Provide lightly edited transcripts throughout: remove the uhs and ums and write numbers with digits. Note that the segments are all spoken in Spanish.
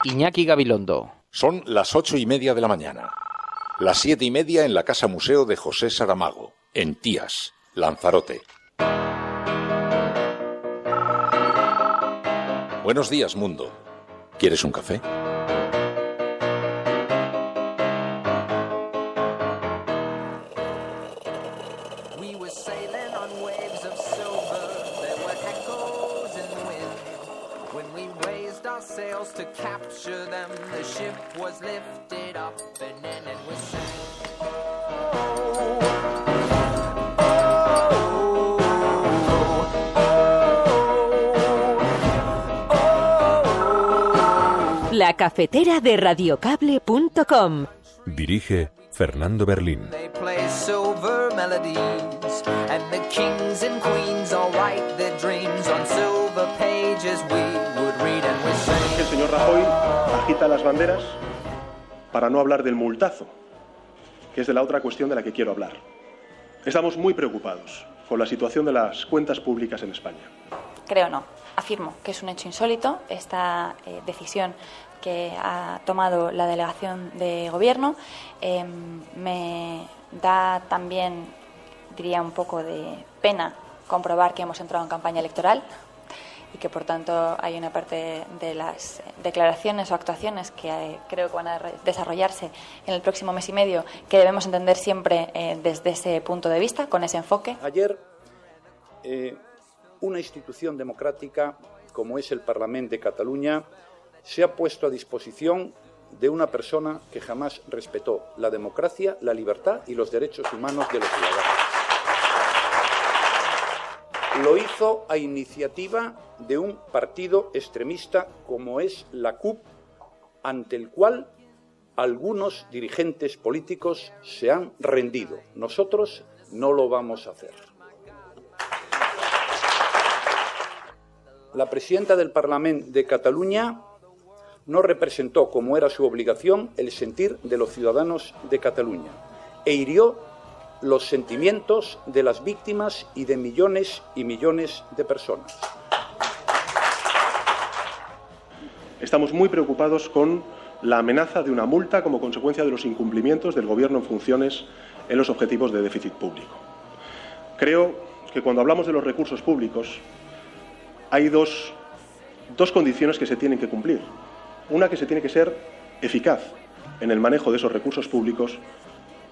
Iñaki Gabilondo. Son las 8:30 de la mañana. Las 7:30 en la Casa Museo de José Saramago, en Tías, Lanzarote. Buenos días, mundo. ¿Quieres un café? La cafetera de radiocable.com. Dirige Fernando Berlín. El señor Rajoy agita las banderas para no hablar del multazo, que es de la otra cuestión de la que quiero hablar. Estamos muy preocupados con la situación de las cuentas públicas en España. Creo no. Afirmo que es un hecho insólito esta decisión que ha tomado la delegación de gobierno. Me da también, diría, un poco de pena comprobar que hemos entrado en campaña electoral y que, por tanto, hay una parte de las declaraciones o actuaciones que creo que van a desarrollarse en el próximo mes y medio que debemos entender siempre desde ese punto de vista, con ese enfoque. Ayer, una institución democrática como es el Parlament de Cataluña se ha puesto a disposición de una persona que jamás respetó la democracia, la libertad y los derechos humanos de los ciudadanos. Lo hizo a iniciativa de un partido extremista como es la CUP, ante el cual algunos dirigentes políticos se han rendido. Nosotros no lo vamos a hacer. La presidenta del Parlament de Cataluña no representó, como era su obligación, el sentir de los ciudadanos de Cataluña e hirió los sentimientos de las víctimas y de millones y millones de personas. Estamos muy preocupados con la amenaza de una multa como consecuencia de los incumplimientos del Gobierno en funciones en los objetivos de déficit público. Creo que cuando hablamos de los recursos públicos hay dos condiciones que se tienen que cumplir. Una, que se tiene que ser eficaz en el manejo de esos recursos públicos,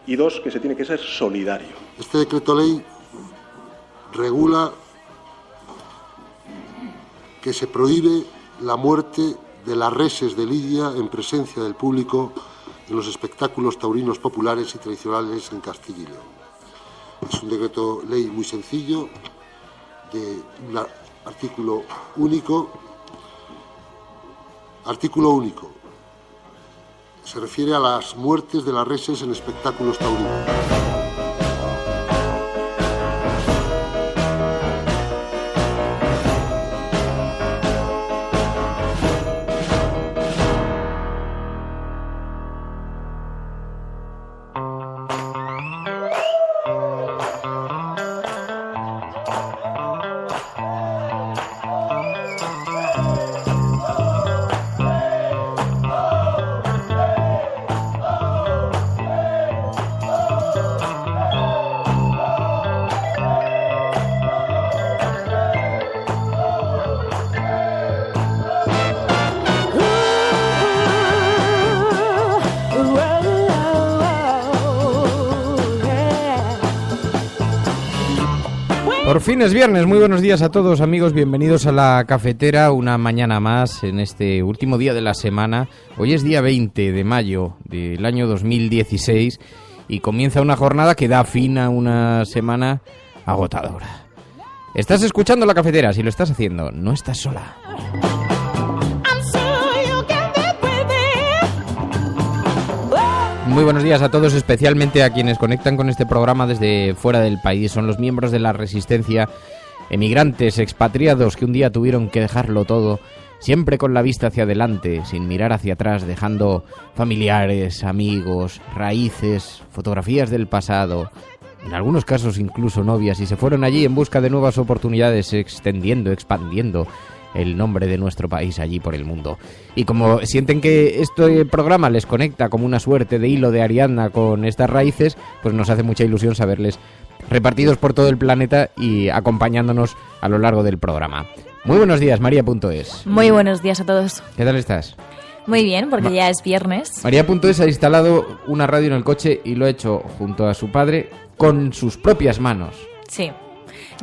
y dos, que se tiene que ser solidario. Este decreto ley regula que se prohíbe la muerte de las reses de lidia en presencia del público en los espectáculos taurinos populares y tradicionales en Castilla y León. Es un decreto ley muy sencillo, de un artículo único. Artículo único. Se refiere a las muertes de las reses en espectáculos taurinos. Por fin es viernes, muy buenos días a todos amigos, bienvenidos a la cafetera, una mañana más en este último día de la semana. Hoy es día 20 de mayo del año 2016 y comienza una jornada que da fin a una semana agotadora. Estás escuchando la cafetera, si lo estás haciendo, no estás sola. Muy buenos días a todos, especialmente a quienes conectan con este programa desde fuera del país. Son los miembros de la Resistencia, emigrantes, expatriados que un día tuvieron que dejarlo todo, siempre con la vista hacia adelante, sin mirar hacia atrás, dejando familiares, amigos, raíces, fotografías del pasado, en algunos casos incluso novias, y se fueron allí en busca de nuevas oportunidades, extendiendo, expandiendo el nombre de nuestro país allí por el mundo. Y como sienten que este programa les conecta como una suerte de hilo de Ariadna con estas raíces, pues nos hace mucha ilusión saberles repartidos por todo el planeta y acompañándonos a lo largo del programa. Muy buenos días, María.es. Muy buenos días a todos. ¿Qué tal estás? Muy bien, porque ya es viernes. María.es ha instalado una radio en el coche y lo ha hecho junto a su padre con sus propias manos. Sí.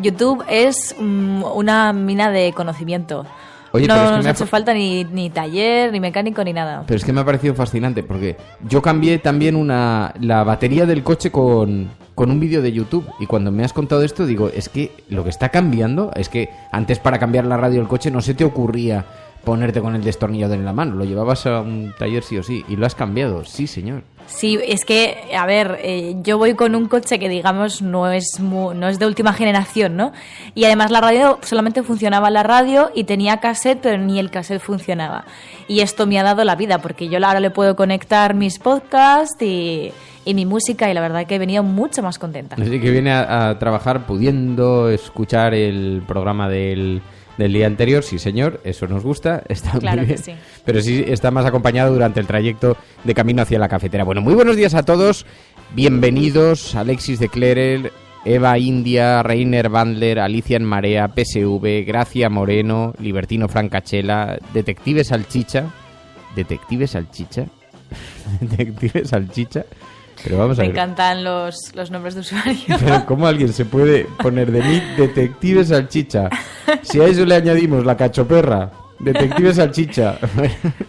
YouTube es una mina de conocimiento. Oye, no pero es que nos me ha hecho falta ni taller, ni mecánico, ni nada. Pero es que me ha parecido fascinante porque yo cambié también la batería del coche con un vídeo de YouTube, y cuando me has contado esto digo, es que lo que está cambiando es que antes para cambiar la radio del coche no se te ocurría ponerte con el destornillador en la mano, lo llevabas a un taller sí o sí, y lo has cambiado, sí señor. Sí, es que, a ver, yo voy con un coche que digamos no es de última generación, ¿no? Y además la radio, solamente funcionaba la radio y tenía cassette, pero ni el cassette funcionaba. Y esto me ha dado la vida, porque yo ahora le puedo conectar mis podcasts y mi música, y la verdad que he venido mucho más contenta. Así que viene a trabajar pudiendo escuchar el programa del día anterior, sí señor, eso nos gusta, está claro muy bien, que sí. Pero sí está más acompañado durante el trayecto de camino hacia la cafetera. Bueno, muy buenos días a todos, bienvenidos, Alexis de Clerer, Eva India, Reiner Bandler, Alicia en Marea, PSV, Gracia Moreno, Libertino Francachela, Detective Salchicha, pero vamos a ver. Me encantan los nombres de usuario. Pero ¿cómo alguien se puede poner de mí Detective Salchicha? Si a eso le añadimos la cachoperra, Detective Salchicha.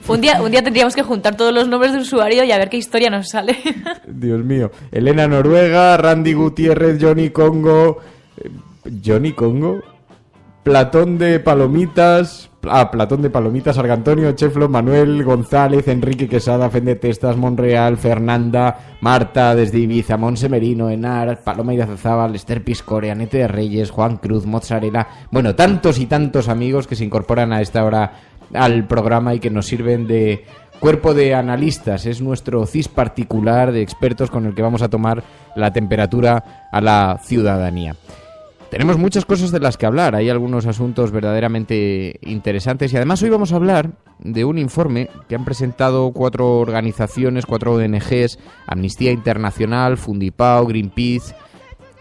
Un día tendríamos que juntar todos los nombres de usuario y a ver qué historia nos sale. Dios mío. Elena Noruega, Randy Gutiérrez, Johnny Congo, Platón de Palomitas, Argantonio, Cheflo, Manuel, González, Enrique Quesada, Fendetestas, Monreal, Fernanda, Marta, desde Ibiza, Monsemerino, Enar, Paloma Irazábal, Esther Piscore, Anete de Reyes, Juan Cruz, Mozzarella, bueno, tantos y tantos amigos que se incorporan a esta hora al programa y que nos sirven de cuerpo de analistas. Es nuestro CIS particular de expertos con el que vamos a tomar la temperatura a la ciudadanía. Tenemos muchas cosas de las que hablar, hay algunos asuntos verdaderamente interesantes y además hoy vamos a hablar de un informe que han presentado 4 organizaciones, 4 ONGs, Amnistía Internacional, Fundipao, Greenpeace,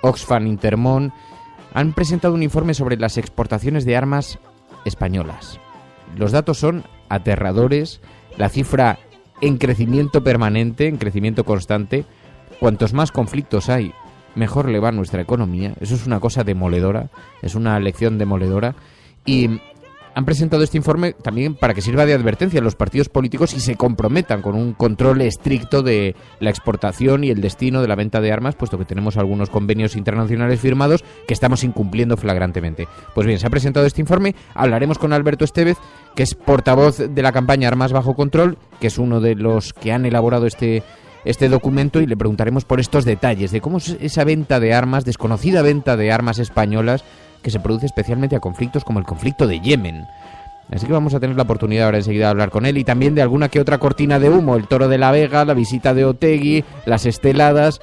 Oxfam Intermón. Han presentado un informe sobre las exportaciones de armas españolas. Los datos son aterradores, la cifra en crecimiento permanente, en crecimiento constante. Cuantos más conflictos hay, mejor le va a nuestra economía. Eso es una cosa demoledora, es una lección demoledora. Y han presentado este informe también para que sirva de advertencia a los partidos políticos y se comprometan con un control estricto de la exportación y el destino de la venta de armas, puesto que tenemos algunos convenios internacionales firmados que estamos incumpliendo flagrantemente. Pues bien, se ha presentado este informe, hablaremos con Alberto Estevez, que es portavoz de la campaña Armas Bajo Control, que es uno de los que han elaborado este documento, y le preguntaremos por estos detalles de cómo es esa venta de armas, desconocida venta de armas españolas, que se produce especialmente a conflictos como el conflicto de Yemen. Así que vamos a tener la oportunidad ahora enseguida de hablar con él, y también de alguna que otra cortina de humo, el Toro de la Vega, la visita de Otegi, las esteladas,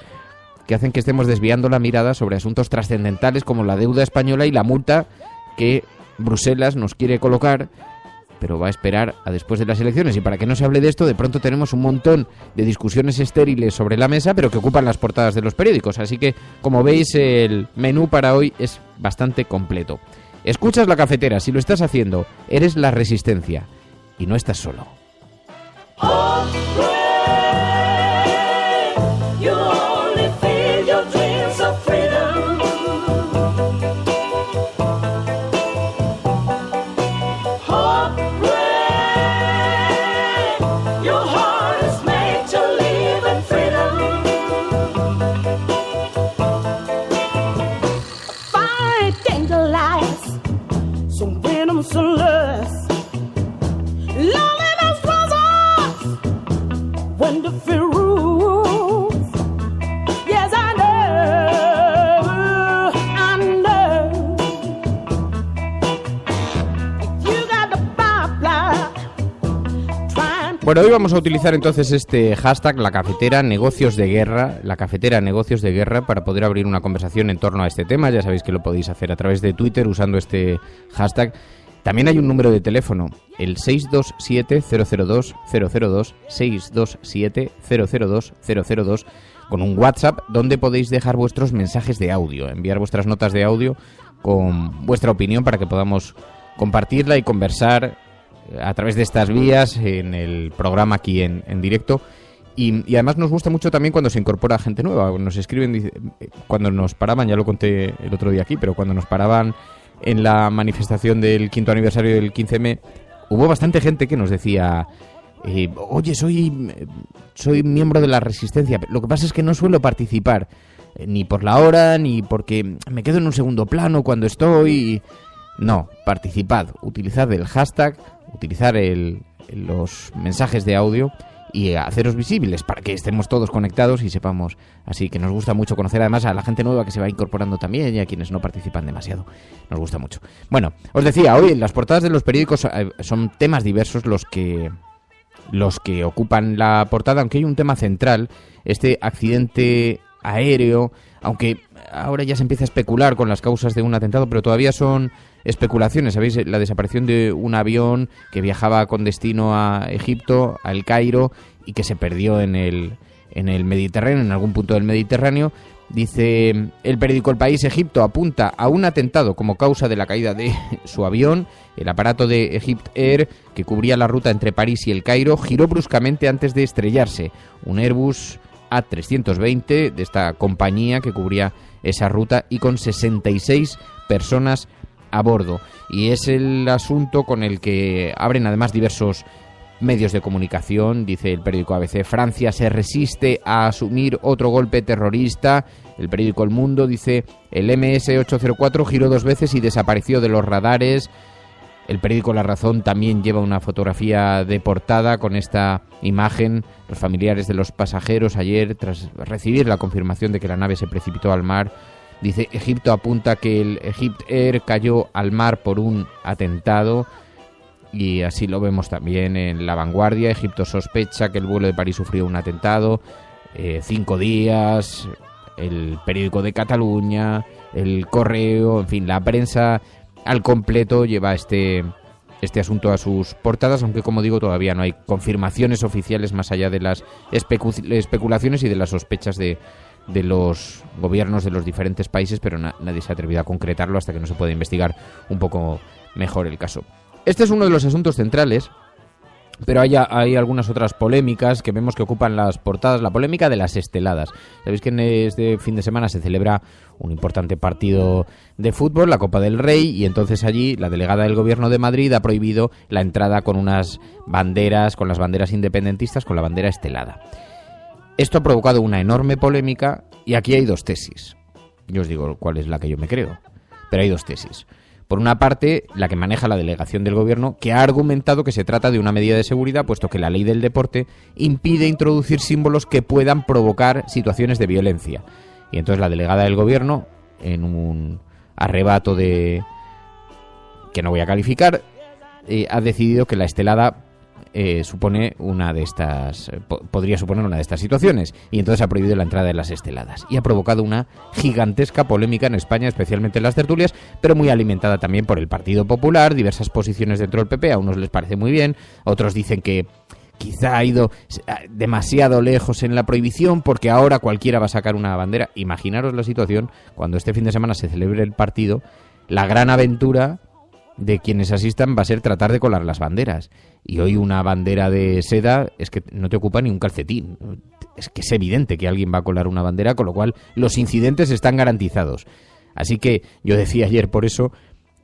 que hacen que estemos desviando la mirada sobre asuntos trascendentales como la deuda española y la multa que Bruselas nos quiere colocar, pero va a esperar a después de las elecciones. Y para que no se hable de esto, de pronto tenemos un montón de discusiones estériles sobre la mesa, pero que ocupan las portadas de los periódicos. Así que, como veis, el menú para hoy es bastante completo. Escuchas La Cafetera, si lo estás haciendo, eres la resistencia y no estás solo. Bueno, hoy vamos a utilizar entonces este hashtag, la cafetera negocios de guerra, para poder abrir una conversación en torno a este tema. Ya sabéis que lo podéis hacer a través de Twitter usando este hashtag. También hay un número de teléfono, el 627-002-002, 627-002-002, con un WhatsApp donde podéis dejar vuestros mensajes de audio, enviar vuestras notas de audio con vuestra opinión para que podamos compartirla y conversar a través de estas vías en el programa aquí en directo. Y además nos gusta mucho también cuando se incorpora gente nueva. Nos escriben, cuando nos paraban, ya lo conté el otro día aquí, pero cuando nos paraban en la manifestación del 5º aniversario del 15M, hubo bastante gente que nos decía, oye, soy miembro de la Resistencia, lo que pasa es que no suelo participar, ni por la hora, ni porque me quedo en un segundo plano cuando No, participad, utilizad el hashtag, utilizar los mensajes de audio y haceros visibles para que estemos todos conectados y sepamos. Así que nos gusta mucho conocer además a la gente nueva que se va incorporando también y a quienes no participan demasiado. Nos gusta mucho. Bueno, os decía, hoy en las portadas de los periódicos son temas diversos los que ocupan la portada, aunque hay un tema central, este accidente aéreo, aunque ahora ya se empieza a especular con las causas de un atentado, pero todavía son especulaciones. ¿Sabéis? La desaparición de un avión que viajaba con destino a Egipto, a El Cairo, y que se perdió en el Mediterráneo, en algún punto del Mediterráneo. Dice el periódico El País, Egipto apunta a un atentado como causa de la caída de su avión. El aparato de Egypt Air, que cubría la ruta entre París y El Cairo, giró bruscamente antes de estrellarse. Un Airbus A320 de esta compañía que cubría esa ruta y con 66 personas a bordo. Y es el asunto con el que abren además diversos medios de comunicación. Dice el periódico ABC, Francia se resiste a asumir otro golpe terrorista. El periódico El Mundo dice, el MS-804 giró 2 veces y desapareció de los radares. El periódico La Razón también lleva una fotografía de portada con esta imagen. Los familiares de los pasajeros ayer, tras recibir la confirmación de que la nave se precipitó al mar, dice, Egipto apunta que el Egypt Air cayó al mar por un atentado. Y así lo vemos también en La Vanguardia. Egipto sospecha que el vuelo de París sufrió un atentado. 5 días, el periódico de Cataluña, el Correo, en fin, la prensa al completo lleva este asunto a sus portadas, aunque como digo todavía no hay confirmaciones oficiales más allá de las especulaciones y de las sospechas de los gobiernos de los diferentes países, pero nadie se ha atrevido a concretarlo hasta que no se pueda investigar un poco mejor el caso. Este es uno de los asuntos centrales, pero hay algunas otras polémicas que vemos que ocupan las portadas. La polémica de las esteladas. Sabéis que en este fin de semana se celebra un importante partido de fútbol, la Copa del Rey, y entonces allí la delegada del Gobierno de Madrid ha prohibido la entrada con unas banderas, con las banderas independentistas, con la bandera estelada. Esto ha provocado una enorme polémica y aquí hay 2 tesis. Yo os digo cuál es la que yo me creo, pero hay 2 tesis. Por una parte, la que maneja la delegación del Gobierno, que ha argumentado que se trata de una medida de seguridad, puesto que la ley del deporte impide introducir símbolos que puedan provocar situaciones de violencia. Y entonces la delegada del Gobierno, en un arrebato que no voy a calificar, ha decidido que la estelada supone una de estas, podría suponer una de estas situaciones, y entonces ha prohibido la entrada de las esteladas y ha provocado una gigantesca polémica en España, especialmente en las tertulias, pero muy alimentada también por el Partido Popular, diversas posiciones dentro del PP. A unos les parece muy bien, otros dicen que quizá ha ido demasiado lejos en la prohibición porque ahora cualquiera va a sacar una bandera. Imaginaros la situación cuando este fin de semana se celebre el partido, la gran aventura de quienes asistan va a ser tratar de colar las banderas. Y hoy una bandera de seda es que no te ocupa ni un calcetín. Es que es evidente que alguien va a colar una bandera, con lo cual los incidentes están garantizados. Así que yo decía ayer, por eso,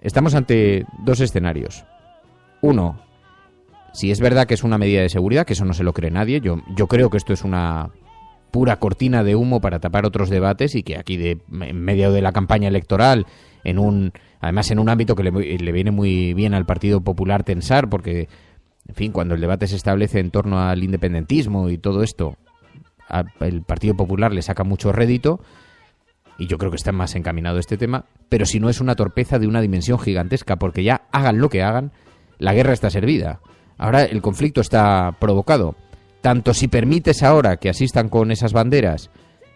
estamos ante 2 escenarios. Uno, si es verdad que es una medida de seguridad, que eso no se lo cree nadie, yo creo que esto es una pura cortina de humo para tapar otros debates y que aquí en medio de la campaña electoral, además en un ámbito que le viene muy bien al Partido Popular tensar, porque, en fin, cuando el debate se establece en torno al independentismo y todo esto, el Partido Popular le saca mucho rédito, y yo creo que está más encaminado este tema, pero si no es una torpeza de una dimensión gigantesca, porque ya hagan lo que hagan, la guerra está servida. Ahora el conflicto está provocado. Tanto si permites ahora que asistan con esas banderas,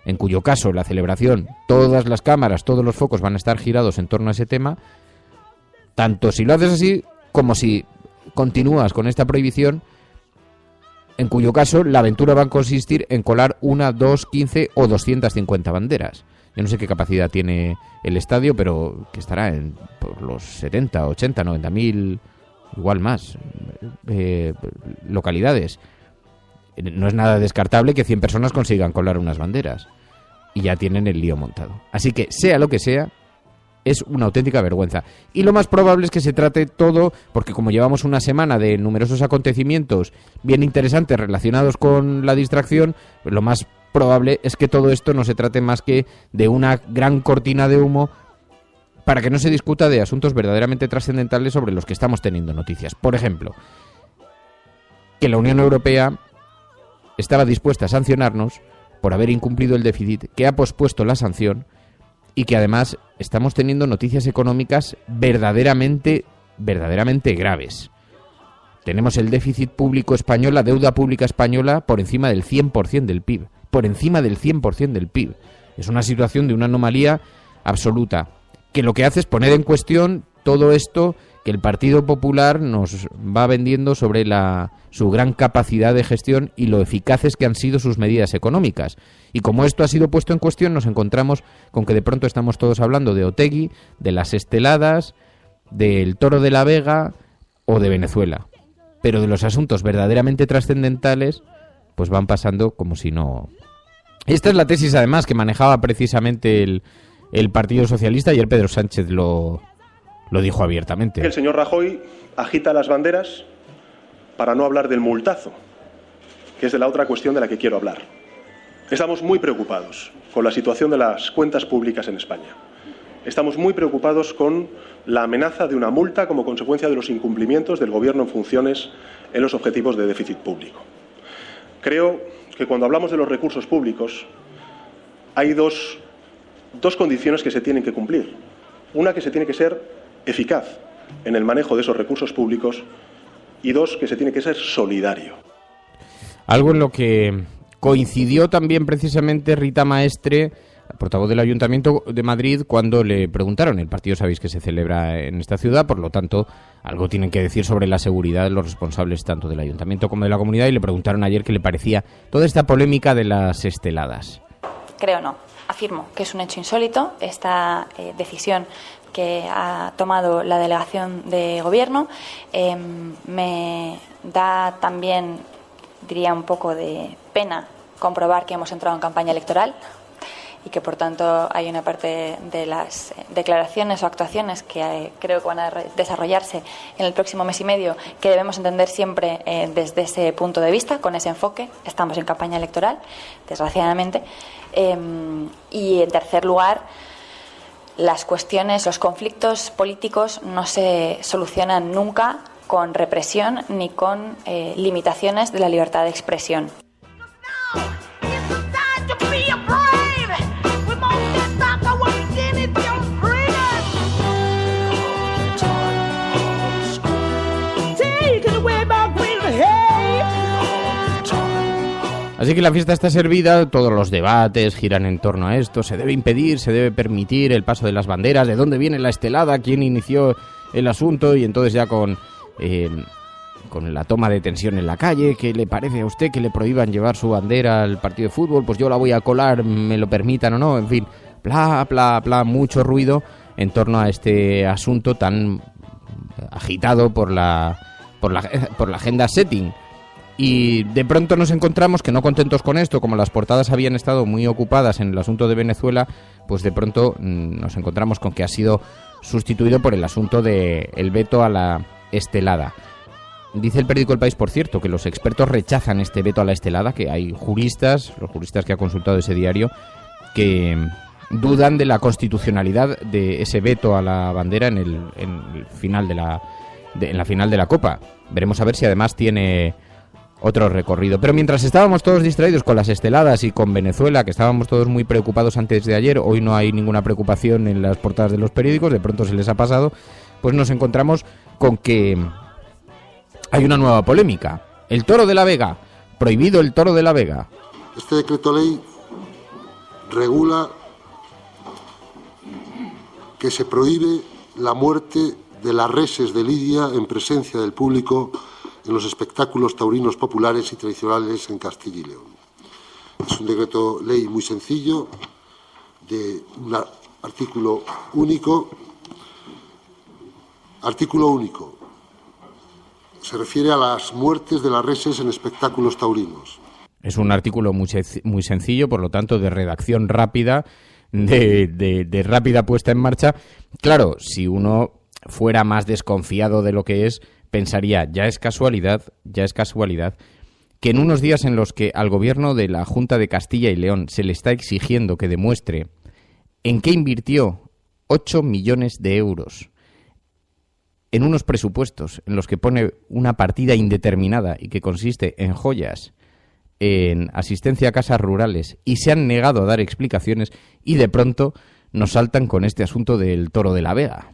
en cuyo caso la celebración, todas las cámaras, todos los focos van a estar girados en torno a ese tema, tanto si lo haces así como si continúas con esta prohibición, en cuyo caso la aventura va a consistir en colar 1, 2, 15 o 250 banderas. Yo no sé qué capacidad tiene el estadio, pero que estará en por los 70, 80, 90 mil, igual más, localidades. No es nada descartable que 100 personas consigan colar unas banderas. Y ya tienen el lío montado. Así que, sea lo que sea, es una auténtica vergüenza. Y lo más probable es que se trate todo, porque como llevamos una semana de numerosos acontecimientos bien interesantes relacionados con la distracción, lo más probable es que todo esto no se trate más que de una gran cortina de humo para que no se discuta de asuntos verdaderamente trascendentales sobre los que estamos teniendo noticias. Por ejemplo, que la Unión Europea estaba dispuesta a sancionarnos por haber incumplido el déficit, que ha pospuesto la sanción y que además estamos teniendo noticias económicas verdaderamente graves. Tenemos el déficit público español, la deuda pública española, por encima del 100% del PIB. Por encima del 100% del PIB. Es una situación de una anomalía absoluta, que lo que hace es poner en cuestión todo esto que el Partido Popular nos va vendiendo sobre su gran capacidad de gestión y lo eficaces que han sido sus medidas económicas. Y como esto ha sido puesto en cuestión, nos encontramos con que de pronto estamos todos hablando de Otegi, de las esteladas, del Toro de la Vega o de Venezuela. Pero de los asuntos verdaderamente trascendentales, pues van pasando como si no. Esta es la tesis, además, que manejaba precisamente el Partido Socialista. Ayer Pedro Sánchez lo dijo abiertamente. El señor Rajoy agita las banderas para no hablar del multazo, que es de la otra cuestión de la que quiero hablar. Estamos muy preocupados con la situación de las cuentas públicas en España. Estamos muy preocupados con la amenaza de una multa como consecuencia de los incumplimientos del Gobierno en funciones en los objetivos de déficit público. Creo que cuando hablamos de los recursos públicos hay dos condiciones que se tienen que cumplir. Una, que se tiene que ser eficaz en el manejo de esos recursos públicos, y dos, que se tiene que ser solidario. Algo en lo que coincidió también precisamente Rita Maestre, portavoz del Ayuntamiento de Madrid, cuando le preguntaron, el partido sabéis que se celebra en esta ciudad, por lo tanto algo tienen que decir sobre la seguridad de los responsables tanto del Ayuntamiento como de la comunidad, y le preguntaron ayer qué le parecía toda esta polémica de las esteladas. Creo no. Afirmo que es un hecho insólito esta decisión que ha tomado la delegación de Gobierno. Me da también, diría, un poco de pena comprobar que hemos entrado en campaña electoral y que, por tanto, hay una parte de las declaraciones o actuaciones que creo que van a desarrollarse en el próximo mes y medio que debemos entender siempre desde ese punto de vista, con ese enfoque. Estamos en campaña electoral, desgraciadamente. Y, en tercer lugar, las cuestiones, los conflictos políticos no se solucionan nunca con represión ni con limitaciones de la libertad de expresión. Así que la fiesta está servida, todos los debates giran en torno a esto. Se debe impedir, se debe permitir el paso de las banderas, de dónde viene la estelada, quién inició el asunto, y entonces ya con la toma de tensión en la calle, ¿qué le parece a usted que le prohíban llevar su bandera al partido de fútbol? Pues yo la voy a colar, me lo permitan o no, en fin, bla, bla, bla, mucho ruido en torno a este asunto tan agitado por la agenda setting. Y de pronto nos encontramos que, no contentos con esto, como las portadas habían estado muy ocupadas en el asunto de Venezuela, pues de pronto nos encontramos con que ha sido sustituido por el asunto del veto a la estelada. Dice el periódico El País, por cierto, que los expertos rechazan este veto a la estelada, que hay juristas, los juristas que ha consultado ese diario, que dudan de la constitucionalidad de ese veto a la bandera en la final de la Copa. Veremos a ver si además tiene otro recorrido. Pero mientras estábamos todos distraídos con las esteladas y con Venezuela, que estábamos todos muy preocupados antes de ayer, hoy no hay ninguna preocupación en las portadas de los periódicos, de pronto se les ha pasado, pues nos encontramos con que hay una nueva polémica. El Toro de la Vega, prohibido el Toro de la Vega. Este decreto ley regula que se prohíbe la muerte de las reses de lidia en presencia del público en los espectáculos taurinos populares y tradicionales en Castilla y León. Es un decreto ley muy sencillo, de un artículo único. Artículo único. Se refiere a las muertes de las reses en espectáculos taurinos. Es un artículo muy sencillo, por lo tanto, de redacción rápida, de rápida puesta en marcha. Claro, si uno fuera más desconfiado de lo que es, pensaría, ya es casualidad, que en unos días en los que al gobierno de la Junta de Castilla y León se le está exigiendo que demuestre en qué invirtió 8 millones de euros en unos presupuestos en los que pone una partida indeterminada y que consiste en joyas, en asistencia a casas rurales, y se han negado a dar explicaciones, y de pronto nos saltan con este asunto del Toro de la Vega.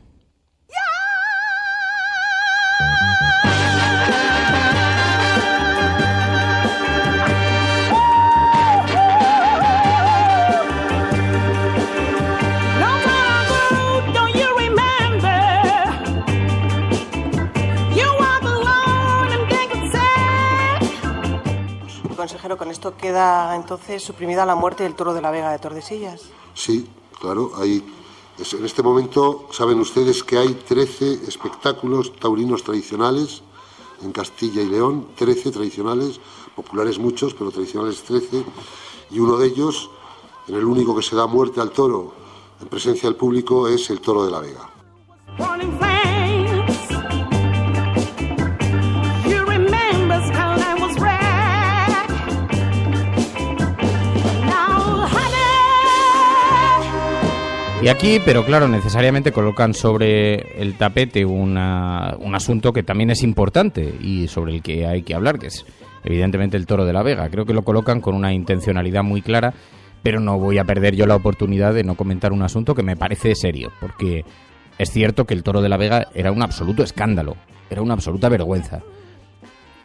Consejero, ¿con esto queda entonces suprimida la muerte del Toro de la Vega de Tordesillas? Sí, claro. En este momento saben ustedes que hay 13 espectáculos taurinos tradicionales en Castilla y León, 13 tradicionales, populares muchos, pero tradicionales 13, y uno de ellos, en el único que se da muerte al toro en presencia del público, es el Toro de la Vega. Y aquí, pero claro, necesariamente colocan sobre el tapete un asunto que también es importante y sobre el que hay que hablar, que es evidentemente el Toro de la Vega. Creo que lo colocan con una intencionalidad muy clara, pero no voy a perder yo la oportunidad de no comentar un asunto que me parece serio, porque es cierto que el Toro de la Vega era un absoluto escándalo, era una absoluta vergüenza.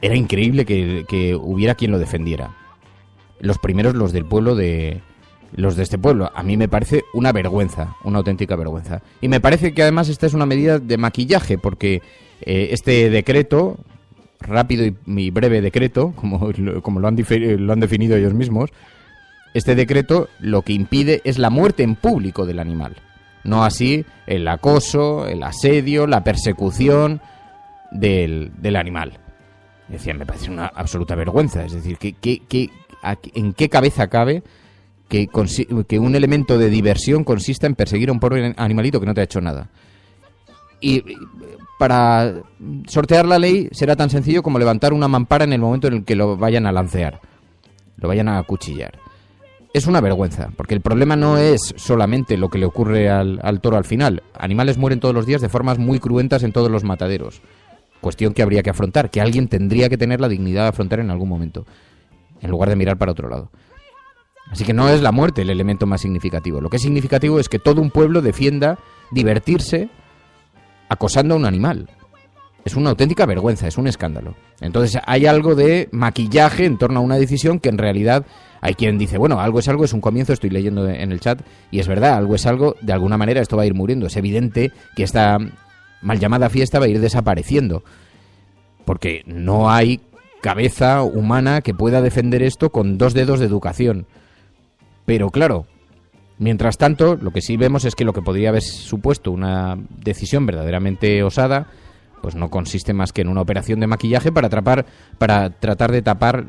Era increíble que hubiera quien lo defendiera. Los primeros, los del pueblo los de este pueblo. A mí me parece una vergüenza, una auténtica vergüenza. Y me parece que además esta es una medida de maquillaje, porque este decreto, rápido y breve decreto, como lo han definido ellos mismos, este decreto lo que impide es la muerte en público del animal. No así el acoso, el asedio, la persecución del animal. Decía, me parece una absoluta vergüenza. Es decir, ¿en qué cabeza cabe que un elemento de diversión consista en perseguir a un pobre animalito que no te ha hecho nada? Y para sortear la ley será tan sencillo como levantar una mampara en el momento en el que lo vayan a lancear, lo vayan a acuchillar. Es una vergüenza, porque el problema no es solamente lo que le ocurre al toro al final. Animales mueren todos los días de formas muy cruentas en todos los mataderos. Cuestión que habría que afrontar, que alguien tendría que tener la dignidad de afrontar en algún momento, en lugar de mirar para otro lado. Así que no es la muerte el elemento más significativo. Lo que es significativo es que todo un pueblo defienda divertirse acosando a un animal. Es una auténtica vergüenza, es un escándalo. Entonces hay algo de maquillaje en torno a una decisión que en realidad hay quien dice, bueno, algo, es un comienzo, estoy leyendo en el chat, y es verdad, algo es algo, de alguna manera esto va a ir muriendo. Es evidente que esta mal llamada fiesta va a ir desapareciendo, porque no hay cabeza humana que pueda defender esto con 2 dedos de educación. Pero claro, mientras tanto, lo que sí vemos es que lo que podría haber supuesto una decisión verdaderamente osada, pues no consiste más que en una operación de maquillaje para tratar de tapar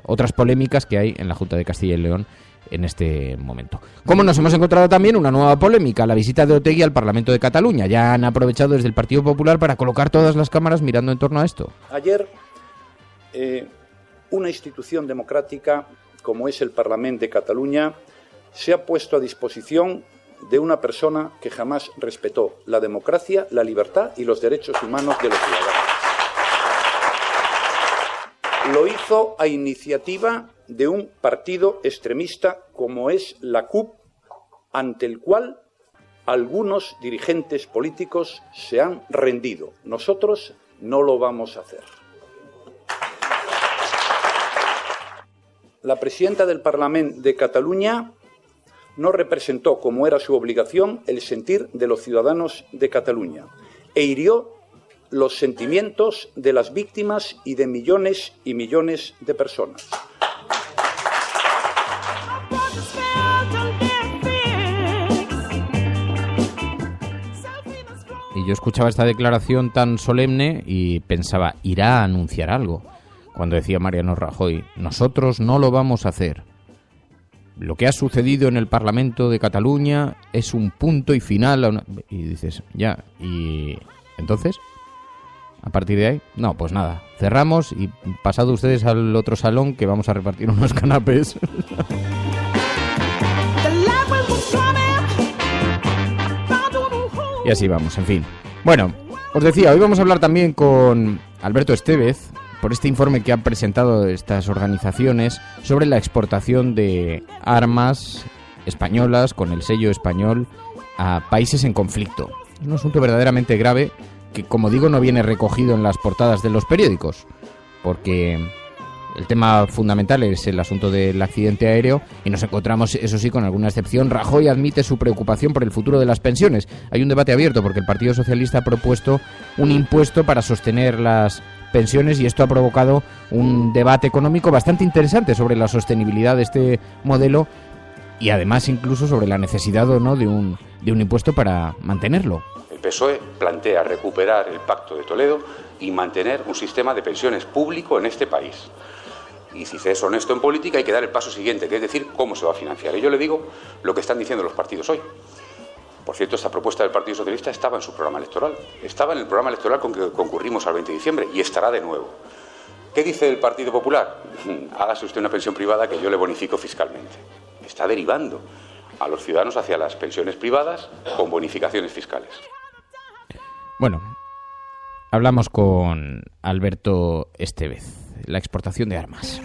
otras polémicas que hay en la Junta de Castilla y León en este momento. Como nos hemos encontrado también una nueva polémica, la visita de Otegi al Parlamento de Cataluña. Ya han aprovechado desde el Partido Popular para colocar todas las cámaras mirando en torno a esto. Ayer, una institución democrática como es el Parlament de Cataluña se ha puesto a disposición de una persona que jamás respetó la democracia, la libertad y los derechos humanos de los ciudadanos. Lo hizo a iniciativa de un partido extremista como es la CUP, ante el cual algunos dirigentes políticos se han rendido. Nosotros no lo vamos a hacer. La presidenta del Parlament de Cataluña no representó, como era su obligación, el sentir de los ciudadanos de Cataluña e hirió los sentimientos de las víctimas y de millones y millones de personas. Y yo escuchaba esta declaración tan solemne y pensaba, irá a anunciar algo. Cuando decía Mariano Rajoy, nosotros no lo vamos a hacer. Lo que ha sucedido en el Parlamento de Cataluña es un punto y final. Y dices, ya, ¿y entonces? ¿A partir de ahí? No, pues nada, cerramos y pasado ustedes al otro salón que vamos a repartir unos canapés. Y así vamos, en fin. Bueno, os decía, hoy vamos a hablar también con Alberto Estévez por este informe que han presentado estas organizaciones sobre la exportación de armas españolas con el sello español a países en conflicto. Es un asunto verdaderamente grave que, como digo, no viene recogido en las portadas de los periódicos, porque el tema fundamental es el asunto del accidente aéreo y nos encontramos, eso sí, con alguna excepción. Rajoy admite su preocupación por el futuro de las pensiones. Hay un debate abierto porque el Partido Socialista ha propuesto un impuesto para sostener las pensiones y esto ha provocado un debate económico bastante interesante sobre la sostenibilidad de este modelo y además incluso sobre la necesidad o no de un impuesto para mantenerlo. El PSOE plantea recuperar el Pacto de Toledo y mantener un sistema de pensiones público en este país. Y si se es honesto en política hay que dar el paso siguiente, que es decir, cómo se va a financiar. Y yo le digo lo que están diciendo los partidos hoy. Por cierto, esta propuesta del Partido Socialista estaba en su programa electoral. Estaba en el programa electoral con que concurrimos al 20 de diciembre y estará de nuevo. ¿Qué dice el Partido Popular? Hágase usted una pensión privada que yo le bonifico fiscalmente. Está derivando a los ciudadanos hacia las pensiones privadas con bonificaciones fiscales. Bueno, hablamos con Alberto Estévez. La exportación de armas.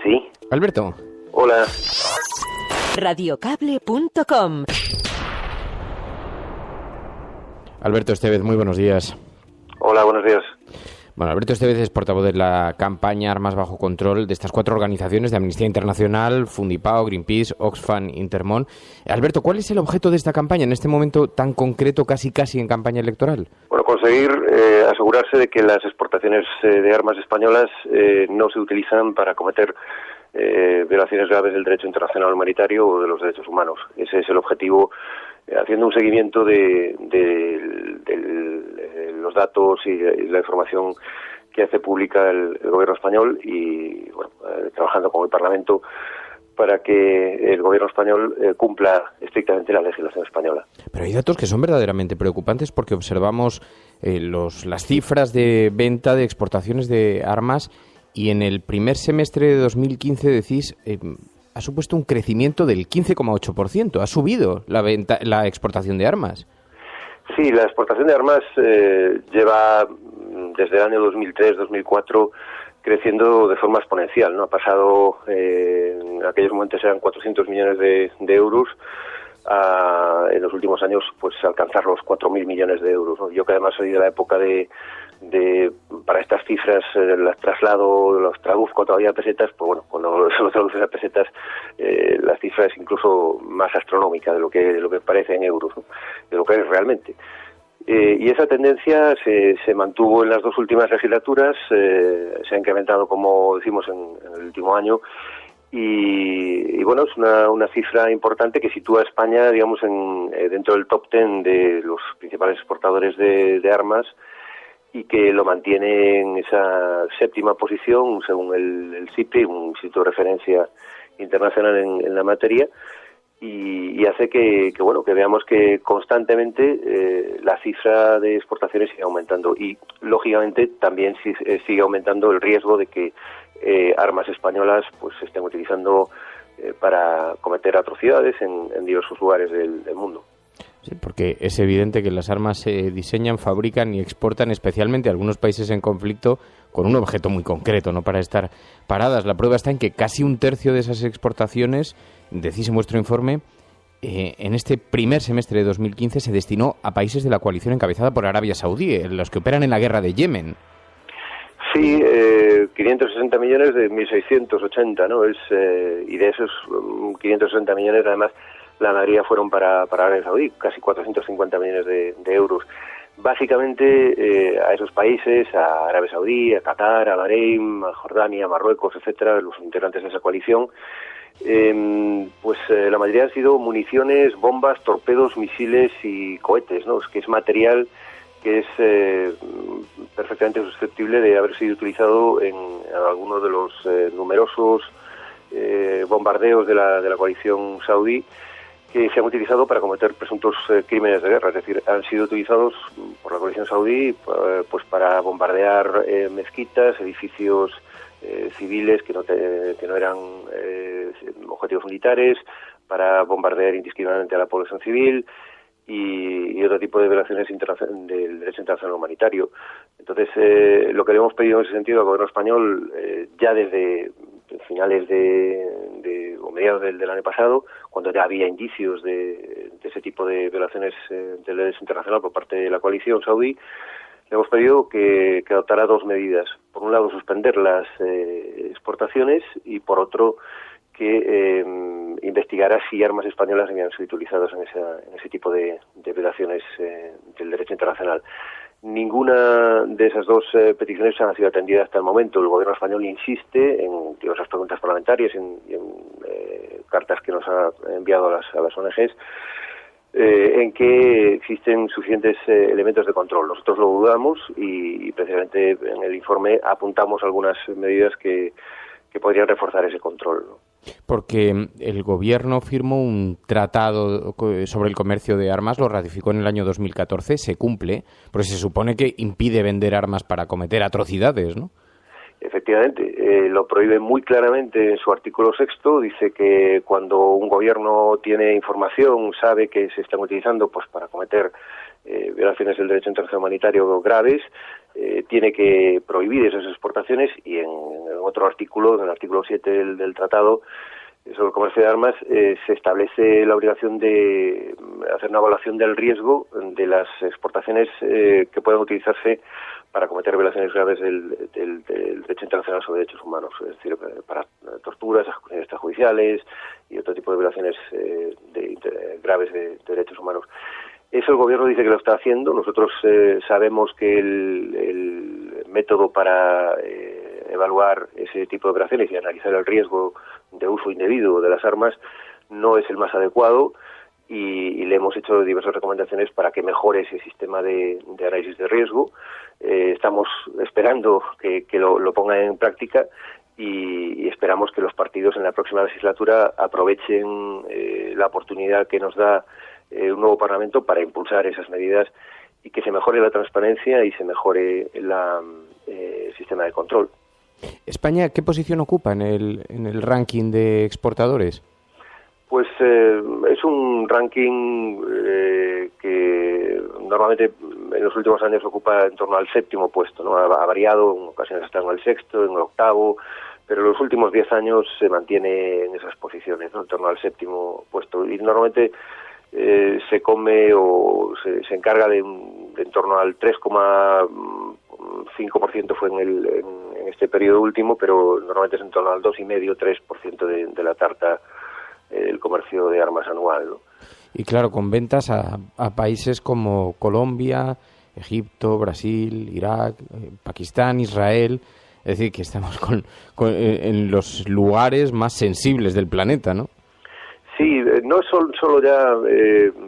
Sí. Alberto. Hola. Radiocable.com. Alberto Estévez, muy buenos días. Hola, buenos días. Bueno, Alberto Estévez es portavoz de la campaña Armas Bajo Control de estas 4 organizaciones de Amnistía Internacional, Fundipao, Greenpeace, Oxfam, Intermon. Alberto, ¿cuál es el objeto de esta campaña en este momento tan concreto, casi en campaña electoral? Bueno, conseguir asegurarse de que las exportaciones de armas españolas no se utilizan para cometer violaciones graves del derecho internacional humanitario o de los derechos humanos. Ese es el objetivo, haciendo un seguimiento de los datos y la información que hace pública el gobierno español y bueno, trabajando con el Parlamento para que el gobierno español cumpla estrictamente la legislación española. Pero hay datos que son verdaderamente preocupantes porque observamos las cifras de venta de exportaciones de armas y en el primer semestre de 2015 decís ha supuesto un crecimiento del 15,8%. Ha subido la exportación de armas. Sí, la exportación de armas lleva desde el año 2003-2004 creciendo de forma exponencial, ¿no? Ha pasado, en aquellos momentos eran 400 millones de euros, en los últimos años pues alcanzar los 4.000 millones de euros, ¿no? Yo que además soy de la época para estas cifras las traslado, los traduzco todavía a pesetas, pues bueno, cuando se lo traduces a pesetas la cifra es incluso más astronómica de lo que parece en euros, ¿no? De lo que es realmente. Y esa tendencia se mantuvo en las 2 últimas legislaturas, se ha incrementado, como decimos, en el último año, y bueno, es una cifra importante que sitúa a España, digamos, dentro del top 10 de los principales exportadores de armas, y que lo mantiene en esa 7ª posición, según el CIPRI, un instituto de referencia internacional en la materia, y hace que veamos que constantemente la cifra de exportaciones sigue aumentando y, lógicamente, también sigue aumentando el riesgo de que armas españolas pues se estén utilizando para cometer atrocidades en diversos lugares del mundo. Sí, porque es evidente que las armas se diseñan, fabrican y exportan especialmente a algunos países en conflicto con un objeto muy concreto, no para estar paradas. La prueba está en que casi 1/3 de esas exportaciones, decís en vuestro informe, en este primer semestre de 2015 se destinó a países de la coalición encabezada por Arabia Saudí, los que operan en la guerra de Yemen. Sí, 560 millones de 1.680, ¿no? Y de esos 560 millones, además, la mayoría fueron para Arabia Saudí, casi 450 millones de euros. Básicamente a esos países, a Arabia Saudí, a Qatar, a Bahrein, a Jordania, a Marruecos, etcétera, los integrantes de esa coalición, la mayoría han sido municiones, bombas, torpedos, misiles y cohetes, ¿no? Es material que es perfectamente susceptible de haber sido utilizado en algunos de los numerosos bombardeos de la coalición saudí, que se han utilizado para cometer presuntos crímenes de guerra. Es decir, han sido utilizados por la coalición saudí pues para bombardear mezquitas, edificios civiles que no eran objetivos militares, para bombardear indiscriminadamente a la población civil y otro tipo de violaciones del derecho internacional humanitario. Entonces, lo que le hemos pedido en ese sentido al gobierno español, ya desde finales o mediados del año pasado, cuando ya había indicios de ese tipo de violaciones del derecho internacional por parte de la coalición saudí, le hemos pedido que adoptara dos medidas. Por un lado, suspender las exportaciones y, por otro, que investigara si armas españolas habían sido utilizadas en ese tipo de violaciones del derecho internacional. Ninguna de esas dos peticiones han sido atendidas hasta el momento. El gobierno español insiste en diversas preguntas parlamentarias y en cartas que nos ha enviado a las ONGs en que existen suficientes elementos de control. Nosotros lo dudamos y precisamente en el informe apuntamos algunas medidas que podrían reforzar ese control, ¿no? Porque el gobierno firmó un tratado sobre el comercio de armas, lo ratificó en el año 2014, se cumple, porque se supone que impide vender armas para cometer atrocidades, ¿no? Efectivamente, lo prohíbe muy claramente en su artículo 6, dice que cuando un gobierno tiene información, sabe que se están utilizando pues para cometer violaciones del derecho internacional humanitario graves, tiene que prohibir esas exportaciones, y en otro artículo, en el artículo 7 del tratado sobre el comercio de armas, se establece la obligación de hacer una evaluación del riesgo de las exportaciones que puedan utilizarse para cometer violaciones graves del derecho internacional sobre derechos humanos, es decir, para torturas, ejecuciones extrajudiciales y otro tipo de violaciones graves de derechos humanos. Eso el gobierno dice que lo está haciendo. Nosotros sabemos que el método para evaluar ese tipo de operaciones y analizar el riesgo de uso indebido de las armas no es el más adecuado, y le hemos hecho diversas recomendaciones para que mejore ese sistema de análisis de riesgo. Estamos esperando que lo ponga en práctica y esperamos que los partidos en la próxima legislatura aprovechen la oportunidad que nos da un nuevo Parlamento para impulsar esas medidas y que se mejore la transparencia y se mejore el sistema de control. ¿España qué posición ocupa en el ranking de exportadores? Pues es un ranking que normalmente en los últimos años ocupa en torno al 7º puesto, ¿no? Ha variado, en ocasiones está en el 6º, en el 8º, pero en los últimos 10 años se mantiene en esas posiciones, ¿no? En torno al 7º puesto. Y normalmente se come o se encarga de en torno al 3,5% fue en este periodo último, pero normalmente es en torno al 2,5-3% de la tarta el comercio de armas anual, ¿no? Y claro, con ventas a países como Colombia, Egipto, Brasil, Irak, Pakistán, Israel. Es decir, que estamos en los lugares más sensibles del planeta, ¿no? Sí, no son solo ya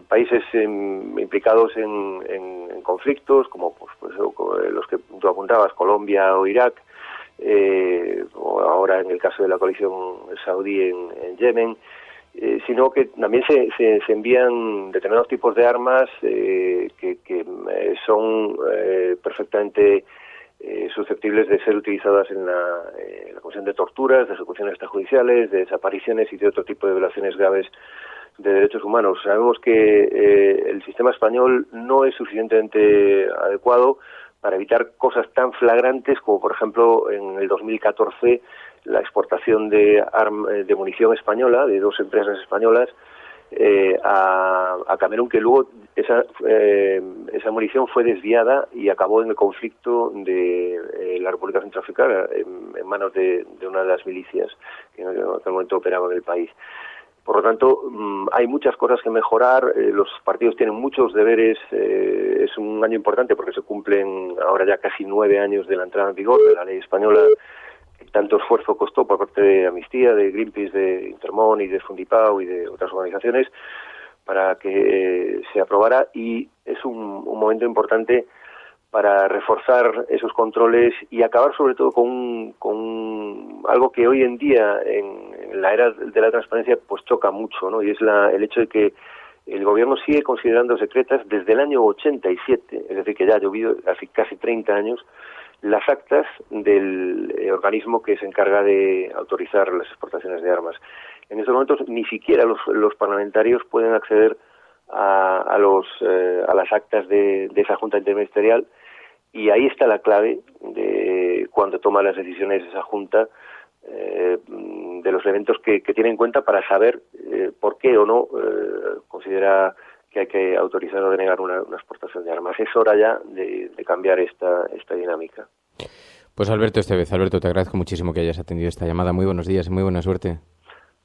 países implicados en conflictos, como pues los que tú apuntabas, Colombia o Irak, o ahora en el caso de la coalición saudí en Yemen, sino que también se envían determinados tipos de armas que son perfectamente susceptibles de ser utilizadas en la comisión de torturas, de ejecuciones extrajudiciales, de desapariciones y de otro tipo de violaciones graves de derechos humanos. Sabemos que el sistema español no es suficientemente adecuado para evitar cosas tan flagrantes como, por ejemplo, en el 2014 la exportación de munición española, de dos empresas españolas, a Camerún, que luego esa munición fue desviada y acabó en el conflicto de la República Centroafricana en manos de una de las milicias que en aquel momento operaban en el país. Por lo tanto, hay muchas cosas que mejorar, los partidos tienen muchos deberes, es un año importante porque se cumplen ahora ya casi 9 años de la entrada en vigor de la ley española, que tanto esfuerzo costó por parte de Amnistía, de Greenpeace, de Intermón y de Fundipau y de otras organizaciones para que se aprobara, y es un momento importante para reforzar esos controles y acabar sobre todo con algo que hoy en día en la era de la transparencia pues choca mucho, ¿no? Y es el hecho de que el gobierno sigue considerando secretas desde el año 87, es decir, que ya ha llovido hace casi 30 años, las actas del organismo que se encarga de autorizar las exportaciones de armas. En estos momentos ni siquiera los parlamentarios pueden acceder a las actas de esa Junta Interministerial, y ahí está la clave de cuando toma las decisiones esa Junta, de los elementos que tiene en cuenta para saber por qué o no considera que hay que autorizar o denegar una exportación de armas. Es hora ya de cambiar esta dinámica. Pues Alberto Estevez, Alberto, te agradezco muchísimo que hayas atendido esta llamada. Muy buenos días y muy buena suerte.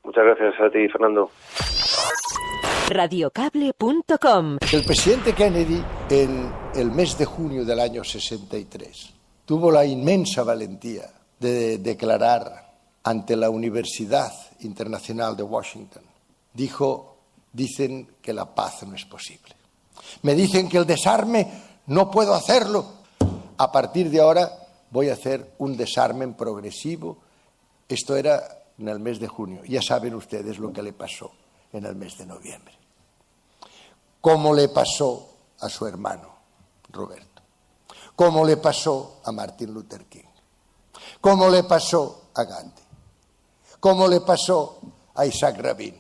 Muchas gracias a ti, Fernando. Radiocable.com. El presidente Kennedy, en el mes de junio del año 63, tuvo la inmensa valentía de declarar ante la Universidad Internacional de Washington. Dicen que la paz no es posible. Me dicen que el desarme no puedo hacerlo. A partir de ahora voy a hacer un desarme progresivo. Esto era en el mes de junio. Ya saben ustedes lo que le pasó en el mes de noviembre. Cómo le pasó a su hermano, Roberto. Cómo le pasó a Martin Luther King. Cómo le pasó a Gandhi. Cómo le pasó a Isaac Rabin.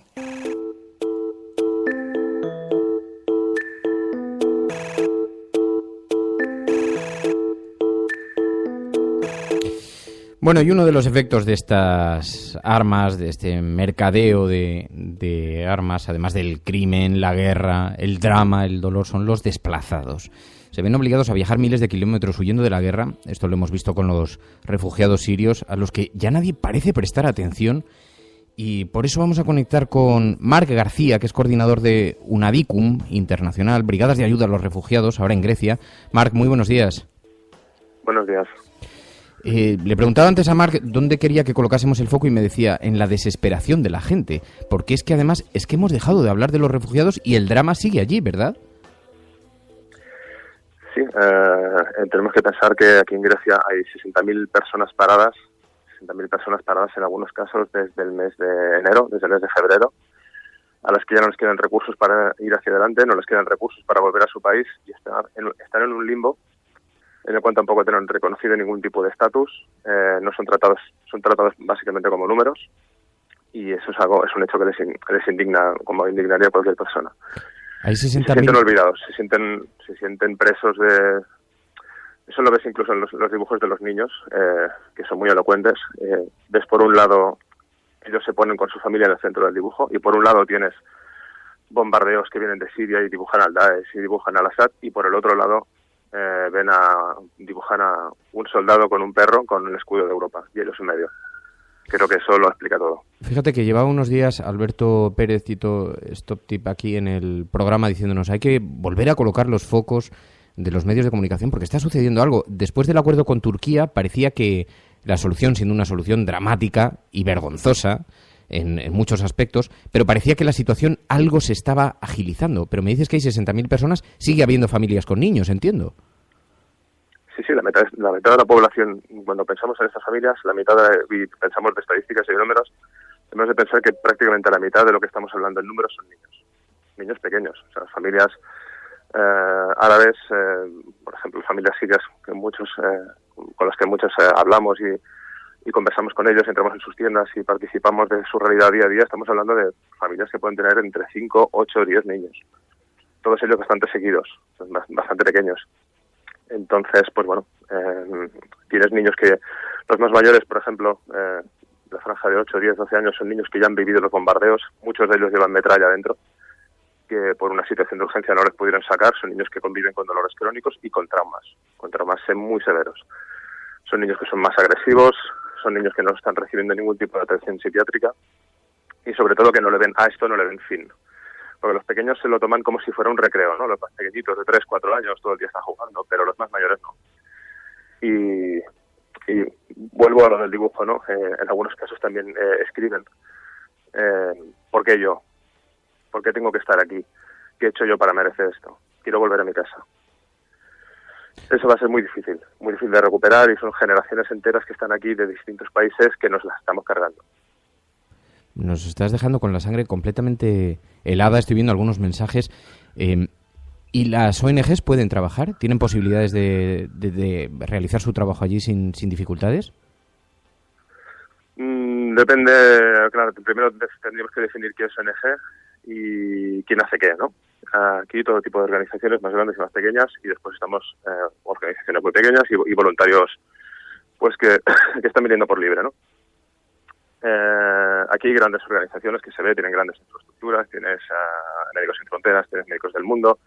Bueno, y uno de los efectos de estas armas, de este mercadeo de armas, además del crimen, la guerra, el drama, el dolor, son los desplazados. Se ven obligados a viajar miles de kilómetros huyendo de la guerra. Esto lo hemos visto con los refugiados sirios, a los que ya nadie parece prestar atención. Y por eso vamos a conectar con Marc García, que es coordinador de UNAVICUM Internacional, Brigadas de Ayuda a los Refugiados, ahora en Grecia. Marc, muy buenos días. Buenos días. Le preguntaba antes a Marc dónde quería que colocásemos el foco y me decía en la desesperación de la gente, porque es que además es que hemos dejado de hablar de los refugiados y el drama sigue allí, ¿verdad? Sí, tenemos que pensar que aquí en Grecia hay 60.000 personas paradas en algunos casos desde el mes de enero, desde el mes de febrero, a las que ya no les quedan recursos para ir hacia adelante, no les quedan recursos para volver a su país y están en un limbo en el cual tampoco tienen reconocido ningún tipo de estatus, no son tratados básicamente como números, y eso es un hecho que les indigna, como indignaría a cualquier persona. Hay 60.000... Se sienten olvidados, se sienten presos de... Eso lo ves incluso en los dibujos de los niños, que son muy elocuentes. Ves por un lado, ellos se ponen con su familia en el centro del dibujo, y por un lado tienes bombardeos que vienen de Siria y dibujan al Daesh y dibujan al Assad, y por el otro lado dibujan a un soldado con un perro con el escudo de Europa y ellos en medio. Creo que eso lo explica todo. Fíjate que llevaba unos días Alberto Pérez citó Stop Tip aquí en el programa diciéndonos hay que volver a colocar los focos de los medios de comunicación porque está sucediendo algo. Después del acuerdo con Turquía parecía que la solución, siendo una solución dramática y vergonzosa en muchos aspectos, pero parecía que la situación algo se estaba agilizando. Pero me dices que hay 60.000 personas, sigue habiendo familias con niños, entiendo. Sí, la mitad de la población, cuando pensamos en estas familias, y pensamos de estadísticas y de números, tenemos de pensar que prácticamente la mitad de lo que estamos hablando en números son niños pequeños, o sea, familias árabes, por ejemplo, familias sirias, con las que muchos hablamos y conversamos con ellos, entramos en sus tiendas y participamos de su realidad día a día. Estamos hablando de familias que pueden tener entre 5, 8 o 10 niños. Todos ellos bastante seguidos, bastante pequeños. Entonces, pues bueno, tienes niños que, los más mayores, por ejemplo, la franja de 8, 10, 12 años, son niños que ya han vivido los bombardeos, muchos de ellos llevan metralla dentro, que por una situación de urgencia no les pudieron sacar, son niños que conviven con dolores crónicos y con traumas muy severos. Son niños que son más agresivos, son niños que no están recibiendo ningún tipo de atención psiquiátrica y sobre todo que no le ven fin. Porque los pequeños se lo toman como si fuera un recreo, ¿no? Los más pequeñitos de 3, 4 años todo el día están jugando, pero los más mayores no. Y vuelvo a lo del dibujo, ¿no? En algunos casos también escriben. ¿Por qué yo? ¿Por qué tengo que estar aquí? ¿Qué he hecho yo para merecer esto? Quiero volver a mi casa. Eso va a ser muy difícil de recuperar y son generaciones enteras que están aquí de distintos países que nos las estamos cargando. Nos estás dejando con la sangre completamente helada. Estoy viendo algunos mensajes. ¿Y las ONGs pueden trabajar? ¿Tienen posibilidades de realizar su trabajo allí sin dificultades? Depende, claro, primero tendríamos que definir qué es ONG y quién hace qué, ¿no? Aquí todo tipo de organizaciones más grandes y más pequeñas y después estamos organizaciones muy pequeñas y voluntarios pues que están viniendo por libre, ¿no? Aquí hay grandes organizaciones que se ve, tienen grandes infraestructuras, tienes Médicos Sin Fronteras, tienes Médicos del Mundo,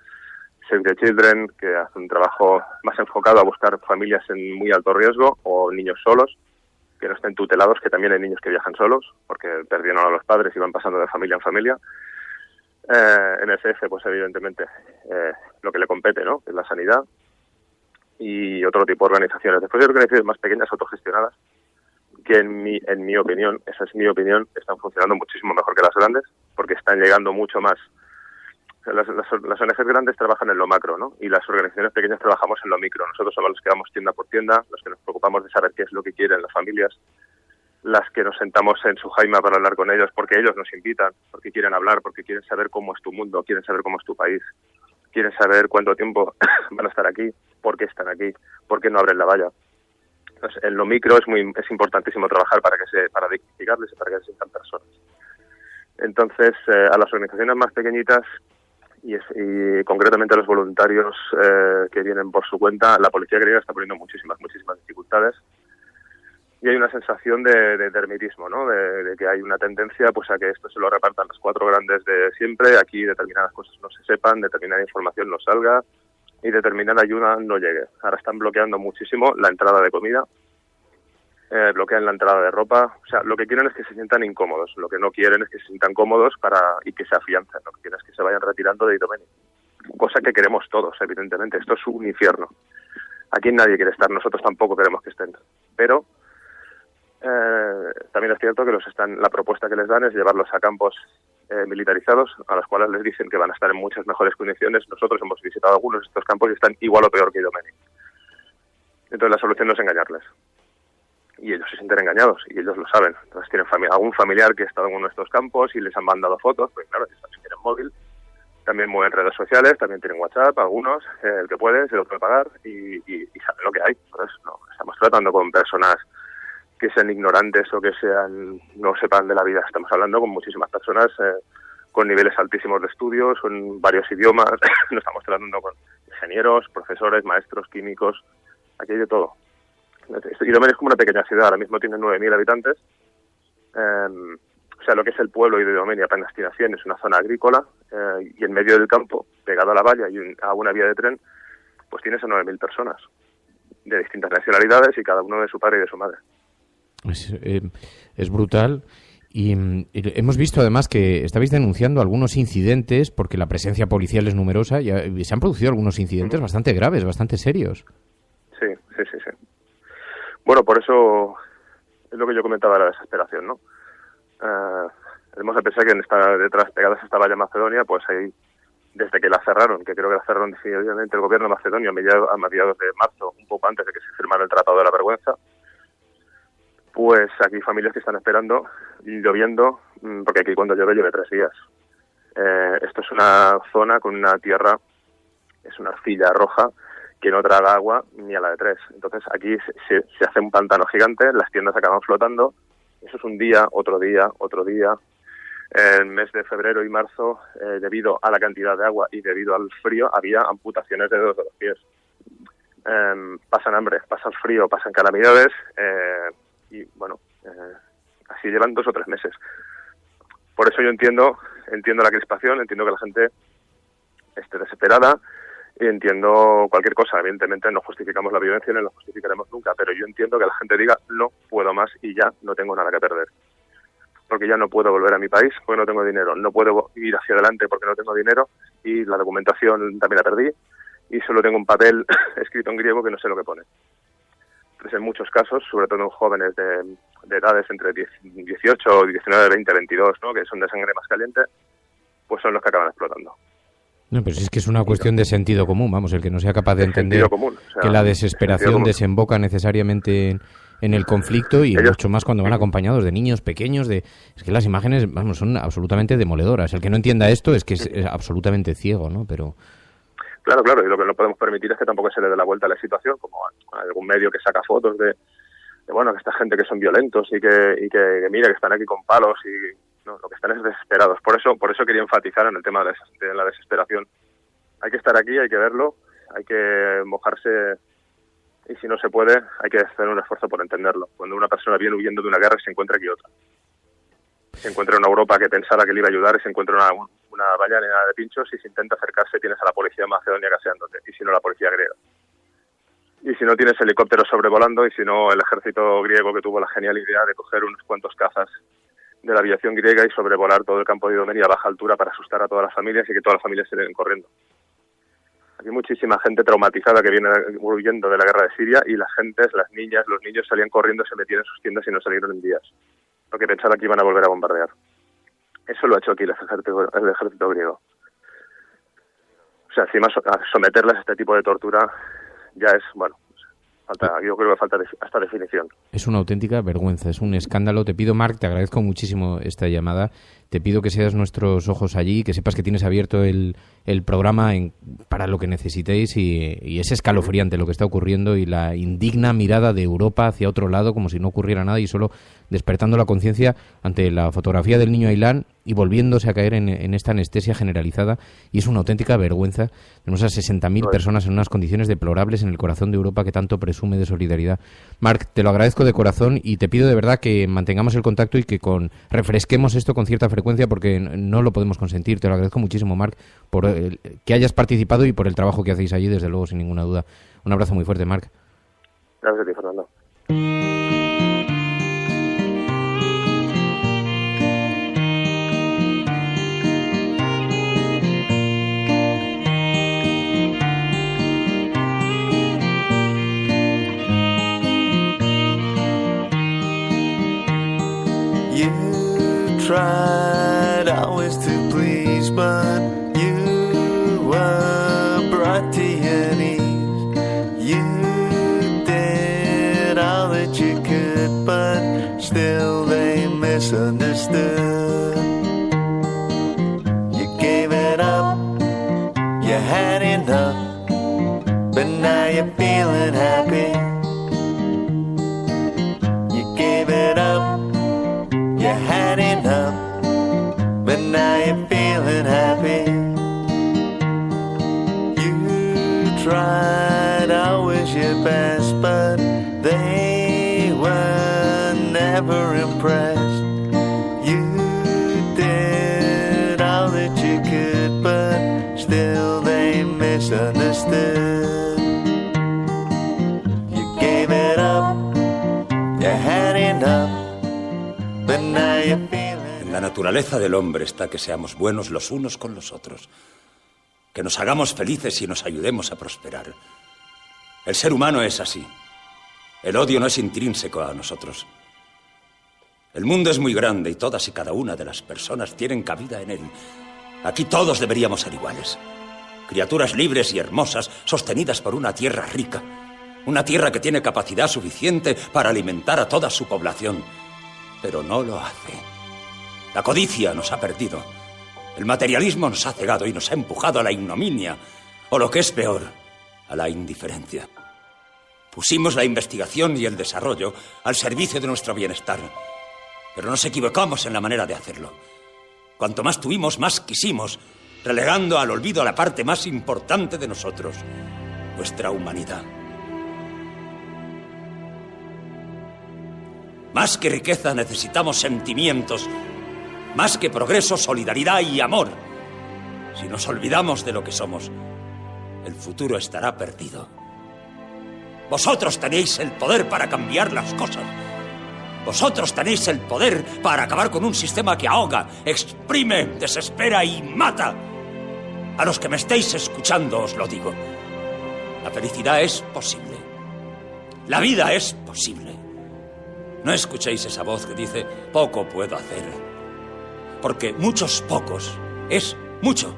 Save the Children, que hace un trabajo más enfocado a buscar familias en muy alto riesgo o niños solos, que no estén tutelados, que también hay niños que viajan solos, porque perdieron a los padres y van pasando de familia en familia. MSF, pues evidentemente, lo que le compete, ¿no? Que es la sanidad, y otro tipo de organizaciones. Después hay organizaciones más pequeñas, autogestionadas, que en mi opinión, esa es mi opinión, están funcionando muchísimo mejor que las grandes, porque están llegando mucho más. Las ONGs grandes trabajan en lo macro, ¿no? Y las organizaciones pequeñas trabajamos en lo micro. Nosotros somos los que vamos tienda por tienda, los que nos preocupamos de saber qué es lo que quieren las familias, las que nos sentamos en su jaima para hablar con ellos, porque ellos nos invitan, porque quieren hablar, porque quieren saber cómo es tu mundo, quieren saber cómo es tu país, quieren saber cuánto tiempo van a estar aquí, por qué están aquí, por qué no abren la valla. Entonces, en lo micro es importantísimo trabajar para dignificarles y para que se sientan personas. Entonces, a las organizaciones más pequeñitas y concretamente a los voluntarios que vienen por su cuenta, la policía griega está poniendo muchísimas dificultades y hay una sensación de hermetismo, ¿no? De que hay una tendencia pues a que esto se lo repartan las 4 grandes de siempre, aquí determinadas cosas no se sepan, determinada información no salga y determinada ayuda no llegue. Ahora están bloqueando muchísimo la entrada de comida, bloquean la entrada de ropa, o sea, lo que quieren es que se sientan incómodos, lo que no quieren es que se sientan cómodos y que se afiancen, lo que quieren es que se vayan retirando de Idomeni, cosa que queremos todos, evidentemente, esto es un infierno, aquí nadie quiere estar, nosotros tampoco queremos que estén, pero también es cierto que la propuesta que les dan es llevarlos a campos militarizados, a los cuales les dicen que van a estar en muchas mejores condiciones. Nosotros hemos visitado algunos de estos campos y están igual o peor que Idomeni. Entonces la solución no es engañarles. Y ellos se sienten engañados, y ellos lo saben. Entonces tienen algún familiar que ha estado en uno de estos campos y les han mandado fotos, pues claro, ellos también tienen móvil, también mueven redes sociales, también tienen WhatsApp, algunos, el que puede, se lo puede pagar, y saben lo que hay. Entonces no estamos tratando con personas que sean ignorantes o que no sepan de la vida. Estamos hablando con muchísimas personas con niveles altísimos de estudios, con varios idiomas. No estamos tratando con ingenieros, profesores, maestros, químicos. Aquí hay de todo. Idomeni es como una pequeña ciudad, ahora mismo tiene 9.000 habitantes. O sea, lo que es el pueblo de Idomeni apenas tiene 100, es una zona agrícola, y en medio del campo, pegado a la valla y a una vía de tren, pues tienes a 9.000 personas de distintas nacionalidades y cada uno de su padre y de su madre. Es brutal y hemos visto además que estabais denunciando algunos incidentes porque la presencia policial es numerosa y se han producido algunos incidentes bastante graves, bastante serios. Sí. Bueno, por eso es lo que yo comentaba de la desesperación, ¿no? Hemos de pensar que está detrás, pegadas a esta valla Macedonia, pues hay, desde que la cerraron, que creo que la cerraron definitivamente el gobierno macedonio a mediados de marzo, un poco antes de que se firmara el Tratado de la Vergüenza, pues aquí hay familias que están esperando, lloviendo, porque aquí cuando llueve 3 días. Esto es una zona con una tierra, es una arcilla roja, que no traga agua ni a la de 3. Entonces aquí se hace un pantano gigante, las tiendas acaban flotando, eso es un día, otro día. En el mes de febrero y marzo, debido a la cantidad de agua y debido al frío, había amputaciones de dedos de los pies. Pasan hambre, pasa el frío, pasan calamidades, y bueno, así llevan 2 o 3 meses. Por eso yo entiendo la crispación, entiendo que la gente esté desesperada y entiendo cualquier cosa. Evidentemente no justificamos la violencia ni la justificaremos nunca, pero yo entiendo que la gente diga no puedo más y ya no tengo nada que perder. Porque ya no puedo volver a mi país porque no tengo dinero, no puedo ir hacia adelante porque no tengo dinero y la documentación también la perdí y solo tengo un papel escrito en griego que no sé lo que pone. Entonces, en muchos casos, sobre todo en jóvenes de edades entre 18, 19, 20, 22, ¿no? Que son de sangre más caliente, pues son los que acaban explotando. No, pero es que es una cuestión de sentido común, vamos, el que no sea capaz de entender común, o sea, que la desesperación desemboca necesariamente en el conflicto y mucho más cuando van acompañados de niños pequeños. Es que las imágenes, vamos, son absolutamente demoledoras. El que no entienda esto es que es absolutamente ciego, ¿no? Pero... Claro, y lo que no podemos permitir es que tampoco se le dé la vuelta a la situación, como a algún medio que saca fotos de bueno, que esta gente que son violentos y que mira, que están aquí con palos y no, lo que están es desesperados. Por eso quería enfatizar en el tema de la desesperación. Hay que estar aquí, hay que verlo, hay que mojarse y si no se puede, hay que hacer un esfuerzo por entenderlo. Cuando una persona viene huyendo de una guerra y se encuentra aquí otra. Se encuentra una Europa que pensaba que le iba a ayudar y se encuentra una valla llena de pinchos y si intenta acercarse tienes a la policía de Macedonia gaseándote y si no la policía griega. Y si no tienes helicópteros sobrevolando y si no el ejército griego que tuvo la genial idea de coger unos cuantos cazas de la aviación griega y sobrevolar todo el campo de Idomenia a baja altura para asustar a todas las familias y que todas las familias se den corriendo. Hay muchísima gente traumatizada que viene huyendo de la guerra de Siria y las niñas, los niños salían corriendo, se metían en sus tiendas y no salieron en días. Porque pensaban que iban a volver a bombardear. Eso lo ha hecho aquí el ejército griego. O sea, encima someterlas a este tipo de tortura ya es, bueno, yo creo que falta hasta definición. Es una auténtica vergüenza, es un escándalo. Te pido, Marc, te agradezco muchísimo esta llamada. Te pido que seas nuestros ojos allí, que sepas que tienes abierto el programa para lo que necesitéis y es escalofriante lo que está ocurriendo y la indigna mirada de Europa hacia otro lado como si no ocurriera nada y solo despertando la conciencia ante la fotografía del niño Ailán y volviéndose a caer en esta anestesia generalizada y es una auténtica vergüenza. Tenemos a 60.000 personas en unas condiciones deplorables en el corazón de Europa que tanto presume de solidaridad. Marc, te lo agradezco de corazón y te pido de verdad que mantengamos el contacto y que refresquemos esto con cierta frecuencia porque no lo podemos consentir. Te lo agradezco muchísimo, Marc, por que hayas participado y por el trabajo que hacéis allí, desde luego, sin ninguna duda. Un abrazo muy fuerte, Marc. Gracias a ti, Fernando. Tried always to please, but you were brought to your knees. You did all that you could, but still they misunderstood. You gave it up, you had enough, but now you're feeling happy. You gave it up, you had enough, but now you're feeling happy. You tried always your best, but they were never impressed. You did all that you could, but still they misunderstood. You gave it up, you had enough. En la naturaleza del hombre está que seamos buenos los unos con los otros, que nos hagamos felices y nos ayudemos a prosperar. El ser humano es así. El odio no es intrínseco a nosotros. El mundo es muy grande y todas y cada una de las personas tienen cabida en él. Aquí todos deberíamos ser iguales. Criaturas libres y hermosas, sostenidas por una tierra rica. Una tierra que tiene capacidad suficiente para alimentar a toda su población. Pero no lo hace. La codicia nos ha perdido. El materialismo nos ha cegado y nos ha empujado a la ignominia, o lo que es peor, a la indiferencia. Pusimos la investigación y el desarrollo al servicio de nuestro bienestar, pero nos equivocamos en la manera de hacerlo. Cuanto más tuvimos, más quisimos, relegando al olvido a la parte más importante de nosotros, nuestra humanidad. Más que riqueza necesitamos sentimientos. Más que progreso, solidaridad y amor. Si nos olvidamos de lo que somos, el futuro estará perdido. Vosotros tenéis el poder para cambiar las cosas. Vosotros tenéis el poder para acabar con un sistema que ahoga, exprime, desespera y mata. A los que me estéis escuchando os lo digo. La felicidad es posible. La vida es posible. No escuchéis esa voz que dice, poco puedo hacer. Porque muchos pocos es mucho.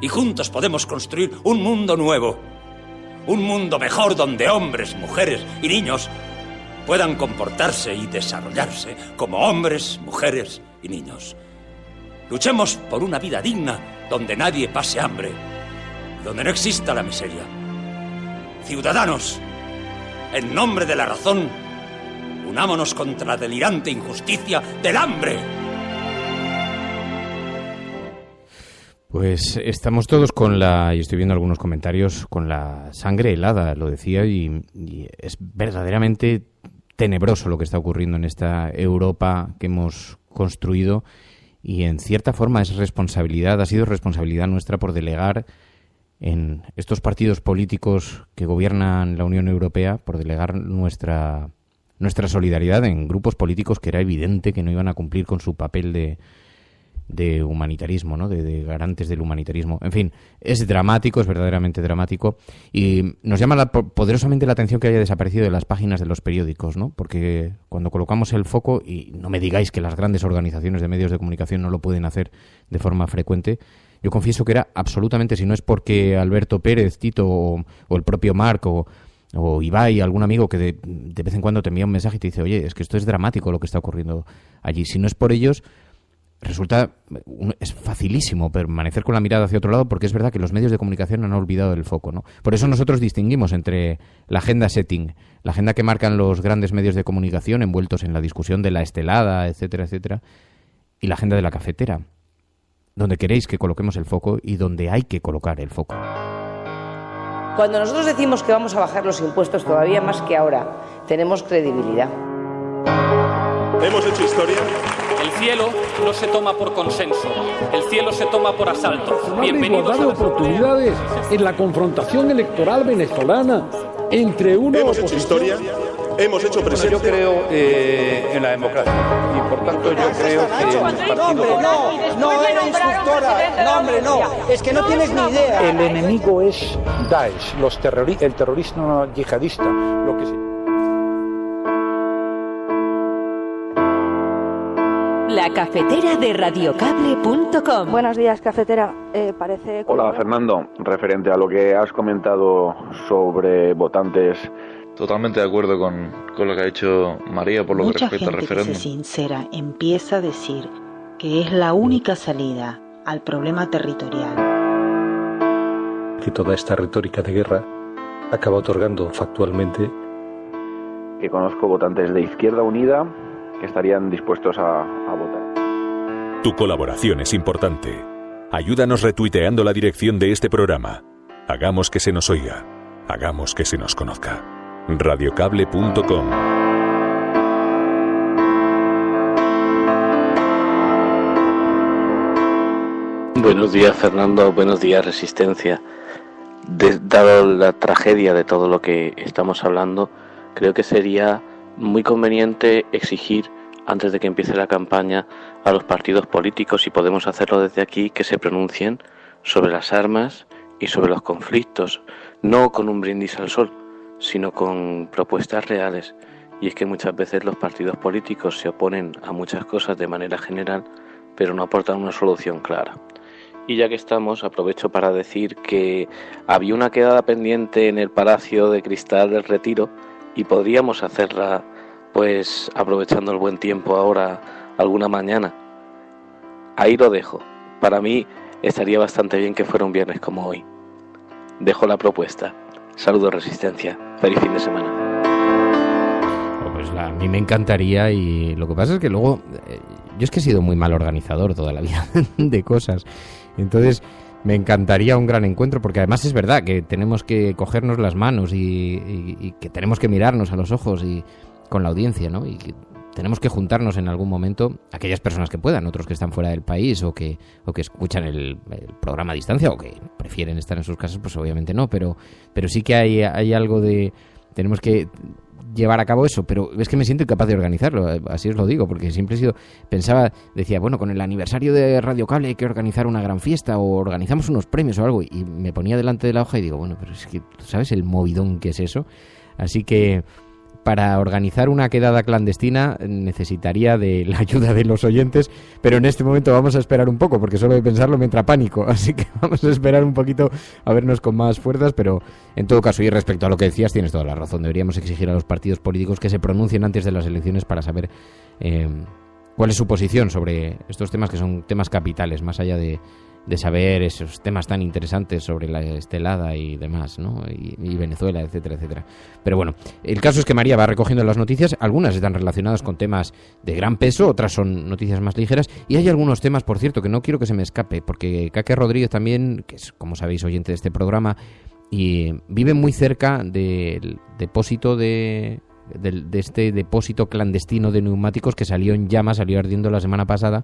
Y juntos podemos construir un mundo nuevo. Un mundo mejor donde hombres, mujeres y niños puedan comportarse y desarrollarse como hombres, mujeres y niños. Luchemos por una vida digna donde nadie pase hambre, donde no exista la miseria. Ciudadanos, en nombre de la razón, unámonos contra la delirante injusticia del hambre. Pues estamos todos y estoy viendo algunos comentarios, con la sangre helada, lo decía, y es verdaderamente tenebroso lo que está ocurriendo en esta Europa que hemos construido, y en cierta forma ha sido responsabilidad nuestra por delegar en estos partidos políticos que gobiernan la Unión Europea, por delegar nuestra solidaridad en grupos políticos que era evidente que no iban a cumplir con su papel de humanitarismo, ¿no? De garantes del humanitarismo. En fin, es dramático, es verdaderamente dramático, y nos llama poderosamente la atención que haya desaparecido de las páginas de los periódicos, ¿no? Porque cuando colocamos el foco, y no me digáis que las grandes organizaciones de medios de comunicación no lo pueden hacer de forma frecuente, yo confieso que era absolutamente, si no es porque Alberto Pérez, Tito o el propio Marc o Ibai, algún amigo que de vez en cuando te envía un mensaje y te dice, oye, es que esto es dramático lo que está ocurriendo allí. Si no es por ellos, es facilísimo permanecer con la mirada hacia otro lado, porque es verdad que los medios de comunicación han olvidado el foco, ¿no? Por eso nosotros distinguimos entre la agenda setting, la agenda que marcan los grandes medios de comunicación envueltos en la discusión de la estelada, etcétera, etcétera, y la agenda de la cafetera, donde queréis que coloquemos el foco y donde hay que colocar el foco. Cuando nosotros decimos que vamos a bajar los impuestos todavía más que ahora, tenemos credibilidad. Hemos hecho historia. El cielo no se toma por consenso, el cielo se toma por asalto. Bienvenidos a oportunidades en la confrontación electoral venezolana entre uno Hemos hecho historia, hemos hecho presente. Yo creo en la democracia y por tanto yo creo que el partido... No era instructora, no hombre, no, es que no tienes ni idea. El enemigo es Daesh, el terrorismo yihadista, lo que sí. La cafetera de radiocable.com. Buenos días, cafetera. Parece... Hola, Fernando. Referente a lo que has comentado sobre votantes... Totalmente de acuerdo con lo que ha dicho María por lo que respecta al referéndum. Mucha gente que se sincera empieza a decir que es la única salida al problema territorial. Que toda esta retórica de guerra acaba otorgando factualmente... Que conozco votantes de Izquierda Unida que estarían dispuestos a votar. Tu colaboración es importante. Ayúdanos retuiteando la dirección de este programa. Hagamos que se nos oiga. Hagamos que se nos conozca. Radiocable.com. Buenos días, Fernando. Buenos días, Resistencia. Dado la tragedia de todo lo que estamos hablando, creo que sería muy conveniente exigir, antes de que empiece la campaña, a los partidos políticos, y podemos hacerlo desde aquí, que se pronuncien sobre las armas y sobre los conflictos, no con un brindis al sol, sino con propuestas reales. Y es que muchas veces los partidos políticos se oponen a muchas cosas de manera general, pero no aportan una solución clara. Y ya que estamos, aprovecho para decir que había una quedada pendiente en el Palacio de Cristal del Retiro, y podríamos hacerla, pues, aprovechando el buen tiempo ahora, alguna mañana. Ahí lo dejo. Para mí estaría bastante bien que fuera un viernes como hoy. Dejo la propuesta. Saludos, Resistencia. Feliz fin de semana. Pues a mí me encantaría, y lo que pasa es que luego... yo es que he sido muy mal organizador toda la vida de cosas. Entonces... me encantaría un gran encuentro, porque además es verdad que tenemos que cogernos las manos y que tenemos que mirarnos a los ojos y con la audiencia, ¿no? Y que tenemos que juntarnos en algún momento, aquellas personas que puedan, otros que están fuera del país o que escuchan el programa a distancia o que prefieren estar en sus casas, pues obviamente no, pero sí que hay algo de... Tenemos que llevar a cabo eso, pero es que me siento incapaz de organizarlo, así os lo digo, porque siempre decía, bueno, con el aniversario de Radio Cable hay que organizar una gran fiesta o organizamos unos premios o algo, y me ponía delante de la hoja y digo, bueno, pero es que tú sabes el movidón que es eso, así que para organizar una quedada clandestina necesitaría de la ayuda de los oyentes, pero en este momento vamos a esperar un poco, porque solo de pensarlo me entra pánico, así que vamos a esperar un poquito a vernos con más fuerzas, pero en todo caso, y respecto a lo que decías, tienes toda la razón, deberíamos exigir a los partidos políticos que se pronuncien antes de las elecciones para saber cuál es su posición sobre estos temas, que son temas capitales, más allá de saber esos temas tan interesantes sobre la estelada y demás, ¿no? Y Venezuela, etcétera, etcétera. Pero bueno, el caso es que María va recogiendo las noticias, algunas están relacionadas con temas de gran peso, otras son noticias más ligeras, y hay algunos temas, por cierto, que no quiero que se me escape, porque Kake Rodríguez también, que es, como sabéis, oyente de este programa, y vive muy cerca del depósito de este depósito clandestino de neumáticos que salió en llamas, salió ardiendo la semana pasada,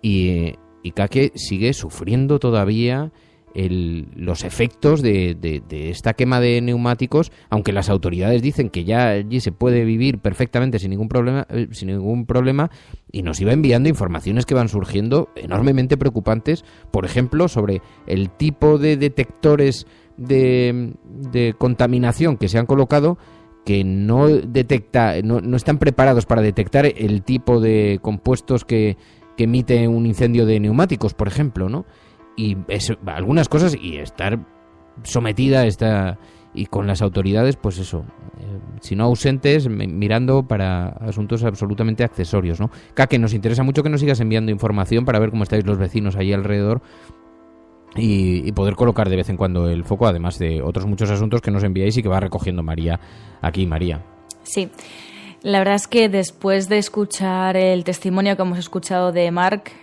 y Kake sigue sufriendo todavía los efectos de esta quema de neumáticos, aunque las autoridades dicen que ya allí se puede vivir perfectamente sin ningún problema, y nos iba enviando informaciones que van surgiendo enormemente preocupantes, por ejemplo, sobre el tipo de detectores de contaminación que se han colocado, que no están preparados para detectar el tipo de compuestos que emite un incendio de neumáticos, por ejemplo, ¿no? Y algunas cosas, y estar sometida y con las autoridades, pues eso, si no ausentes, mirando para asuntos absolutamente accesorios, ¿no? Kake, nos interesa mucho que nos sigas enviando información para ver cómo estáis los vecinos allí alrededor y poder colocar de vez en cuando el foco, además de otros muchos asuntos que nos enviáis y que va recogiendo María aquí. María. Sí. La verdad es que después de escuchar el testimonio que hemos escuchado de Marc,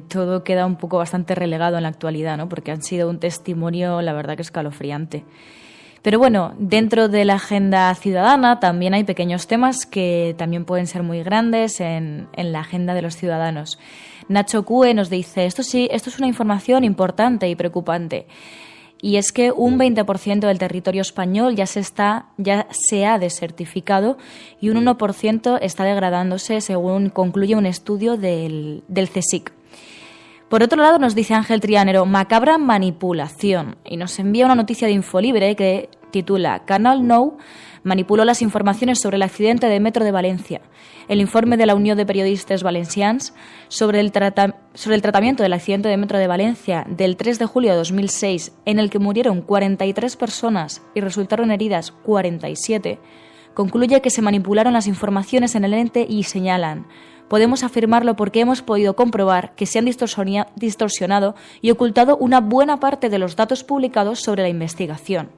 todo queda un poco bastante relegado en la actualidad, ¿no? Porque han sido un testimonio, la verdad, que escalofriante. Pero bueno, dentro de la agenda ciudadana también hay pequeños temas que también pueden ser muy grandes en la agenda de los ciudadanos. Nacho Cue nos dice, esto es una información importante y preocupante. Y es que un 20% del territorio español ya se ha desertificado y un 1% está degradándose, según concluye un estudio del CSIC. Por otro lado, nos dice Ángel Trianero, macabra manipulación, y nos envía una noticia de Infolibre que titula Canal Nou manipuló las informaciones sobre el accidente de Metro de Valencia. El informe de la Unión de Periodistes Valencians sobre el tratamiento del accidente de Metro de Valencia del 3 de julio de 2006, en el que murieron 43 personas y resultaron heridas 47, concluye que se manipularon las informaciones en el ente y señalan: podemos afirmarlo porque hemos podido comprobar que se han distorsionado y ocultado una buena parte de los datos publicados sobre la investigación.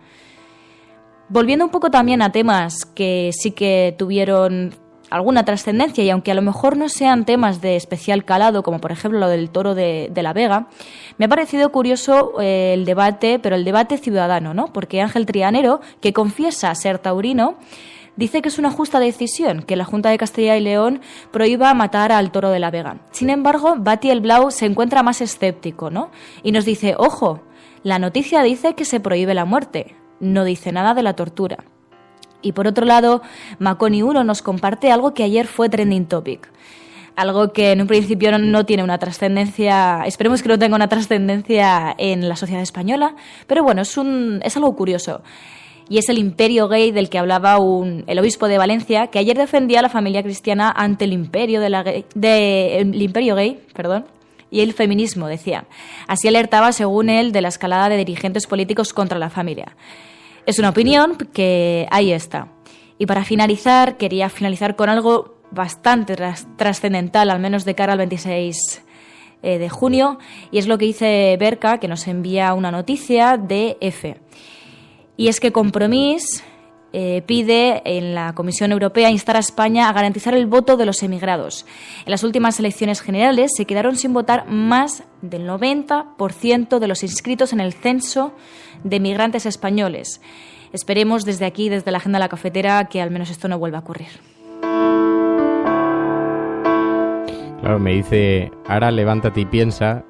Volviendo un poco también a temas que sí que tuvieron alguna trascendencia, y aunque a lo mejor no sean temas de especial calado, como por ejemplo lo del toro de la Vega, me ha parecido curioso el debate, pero el debate ciudadano, ¿no? Porque Ángel Trianero, que confiesa ser taurino, dice que es una justa decisión que la Junta de Castilla y León prohíba matar al toro de la Vega. Sin embargo, Bati el Blau se encuentra más escéptico, ¿no? Y nos dice, ojo, la noticia dice que se prohíbe la muerte, no dice nada de la tortura. Y por otro lado, Maconi 1 nos comparte algo que ayer fue trending topic. Algo que en un principio no tiene una trascendencia, esperemos que no tenga una trascendencia en la sociedad española, pero bueno, es algo curioso. Y es el imperio gay del que hablaba el obispo de Valencia, que ayer defendía a la familia cristiana ante el imperio el imperio gay, y el feminismo, decía. Así alertaba, según él, de la escalada de dirigentes políticos contra la familia. Es una opinión que ahí está. Y para finalizar, quería finalizar con algo bastante trascendental, al menos de cara al 26 de junio, y es lo que dice Berka, que nos envía una noticia de EFE. Y es que Compromís pide en la Comisión Europea instar a España a garantizar el voto de los emigrados. En las últimas elecciones generales se quedaron sin votar más del 90% de los inscritos en el censo de migrantes españoles. Esperemos desde aquí, desde la Agenda de la Cafetera, que al menos esto no vuelva a ocurrir. Claro, me dice, ahora levántate y piensa.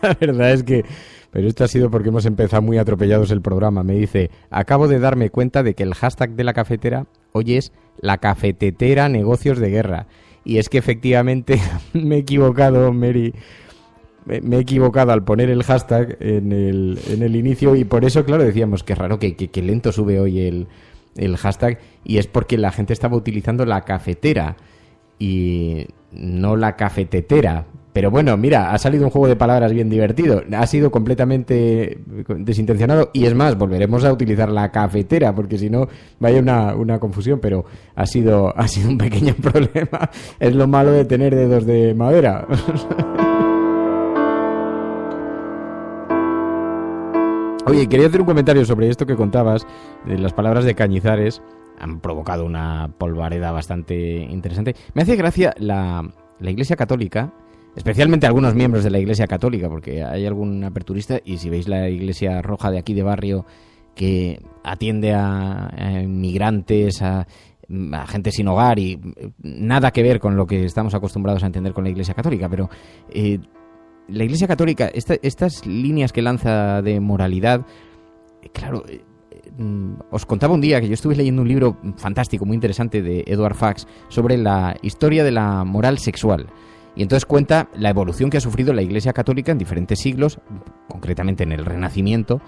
La verdad es que... Pero esto ha sido porque hemos empezado muy atropellados el programa. Me dice, acabo de darme cuenta de que el hashtag de la cafetera hoy es la cafetetera negocios de guerra. Y es que efectivamente me he equivocado, Mary. Me he equivocado al poner el hashtag en el inicio y por eso, claro, decíamos que raro que lento sube hoy el hashtag, y es porque la gente estaba utilizando la cafetera y no la cafetetera. Pero bueno, mira, ha salido un juego de palabras bien divertido. Ha sido completamente desintencionado y es más, volveremos a utilizar la cafetera porque si no vaya una confusión, pero ha sido un pequeño problema. Es lo malo de tener dedos de madera. Oye, quería hacer un comentario sobre esto que contabas, de las palabras de Cañizares. Han provocado una polvareda bastante interesante. Me hace gracia la Iglesia Católica, especialmente algunos miembros de la Iglesia Católica, porque hay algún aperturista, y si veis la Iglesia Roja de aquí de barrio, que atiende a inmigrantes, a gente sin hogar, y nada que ver con lo que estamos acostumbrados a entender con la Iglesia Católica, pero la Iglesia Católica, estas líneas que lanza de moralidad, claro, os contaba un día que yo estuve leyendo un libro fantástico, muy interesante, de Edward Fax, sobre la historia de la moral sexual. Y entonces cuenta la evolución que ha sufrido la Iglesia Católica en diferentes siglos, concretamente en el Renacimiento,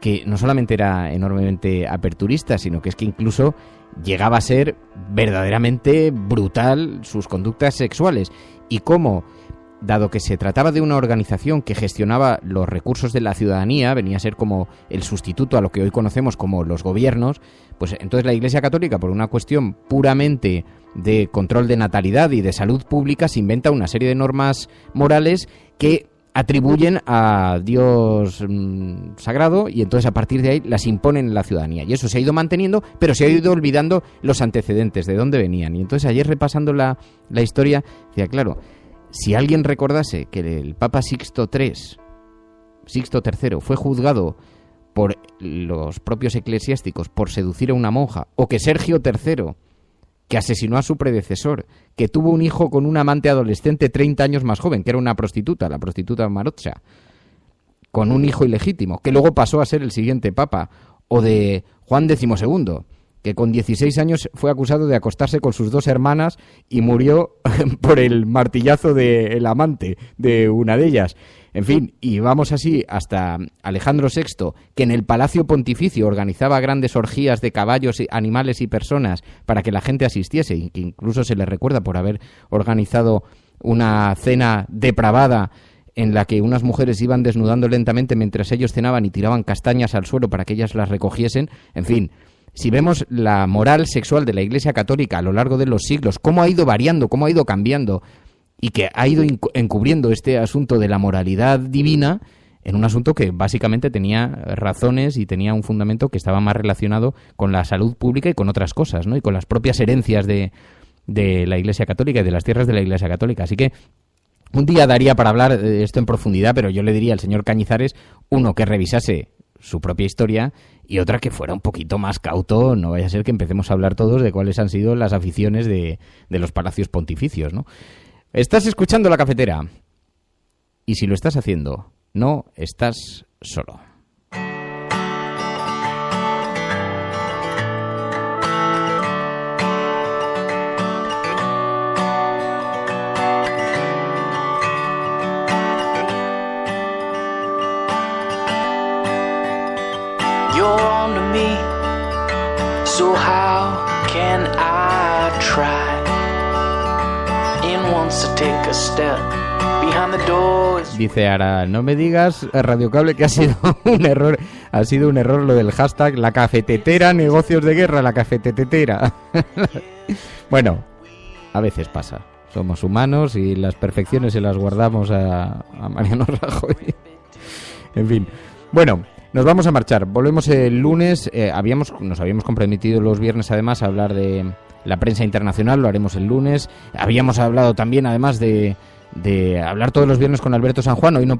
que no solamente era enormemente aperturista, sino que es que incluso llegaba a ser verdaderamente brutal sus conductas sexuales. Y cómo, dado que se trataba de una organización que gestionaba los recursos de la ciudadanía, venía a ser como el sustituto a lo que hoy conocemos como los gobiernos, pues entonces la Iglesia Católica, por una cuestión puramente de control de natalidad y de salud pública, se inventa una serie de normas morales que atribuyen a Dios sagrado, y entonces a partir de ahí las imponen en la ciudadanía. Y eso se ha ido manteniendo, pero se ha ido olvidando los antecedentes, de dónde venían. Y entonces ayer, repasando la historia, decía, claro, si alguien recordase que el Papa Sixto III fue juzgado por los propios eclesiásticos por seducir a una monja, o que Sergio III, que asesinó a su predecesor, que tuvo un hijo con un amante adolescente 30 años más joven, que era una prostituta, la prostituta Marocha, con un hijo ilegítimo, que luego pasó a ser el siguiente papa, o de Juan XII, que con 16 años fue acusado de acostarse con sus 2 hermanas y murió por el martillazo del amante de una de ellas. En fin, y vamos así hasta Alejandro VI, que en el Palacio Pontificio organizaba grandes orgías de caballos, animales y personas para que la gente asistiese, y que incluso se le recuerda por haber organizado una cena depravada en la que unas mujeres iban desnudando lentamente mientras ellos cenaban y tiraban castañas al suelo para que ellas las recogiesen. En fin, si vemos la moral sexual de la Iglesia Católica a lo largo de los siglos, cómo ha ido variando, cómo ha ido cambiando, y que ha ido encubriendo este asunto de la moralidad divina en un asunto que básicamente tenía razones y tenía un fundamento que estaba más relacionado con la salud pública y con otras cosas, ¿no? Y con las propias herencias de la Iglesia Católica y de las tierras de la Iglesia Católica. Así que un día daría para hablar de esto en profundidad, pero yo le diría al señor Cañizares, uno, que revisase su propia historia, y otra, que fuera un poquito más cauto, no vaya a ser que empecemos a hablar todos de cuáles han sido las aficiones de los palacios pontificios, ¿no? Estás escuchando La Cafetera, y si lo estás haciendo, no estás solo. You're on to me, so how can I try? Dice Ara, no me digas, Radio Cable, que ha sido un error lo del hashtag la cafetetera negocios de guerra, la cafetetera. Bueno, a veces pasa, somos humanos y las perfecciones se las guardamos a Mariano Rajoy. En fin, bueno, nos vamos a marchar, volvemos el lunes. Nos habíamos comprometido los viernes además a hablar de la prensa internacional, lo haremos el lunes. Habíamos hablado también, además, de hablar todos los viernes con Alberto San Juan. Hoy no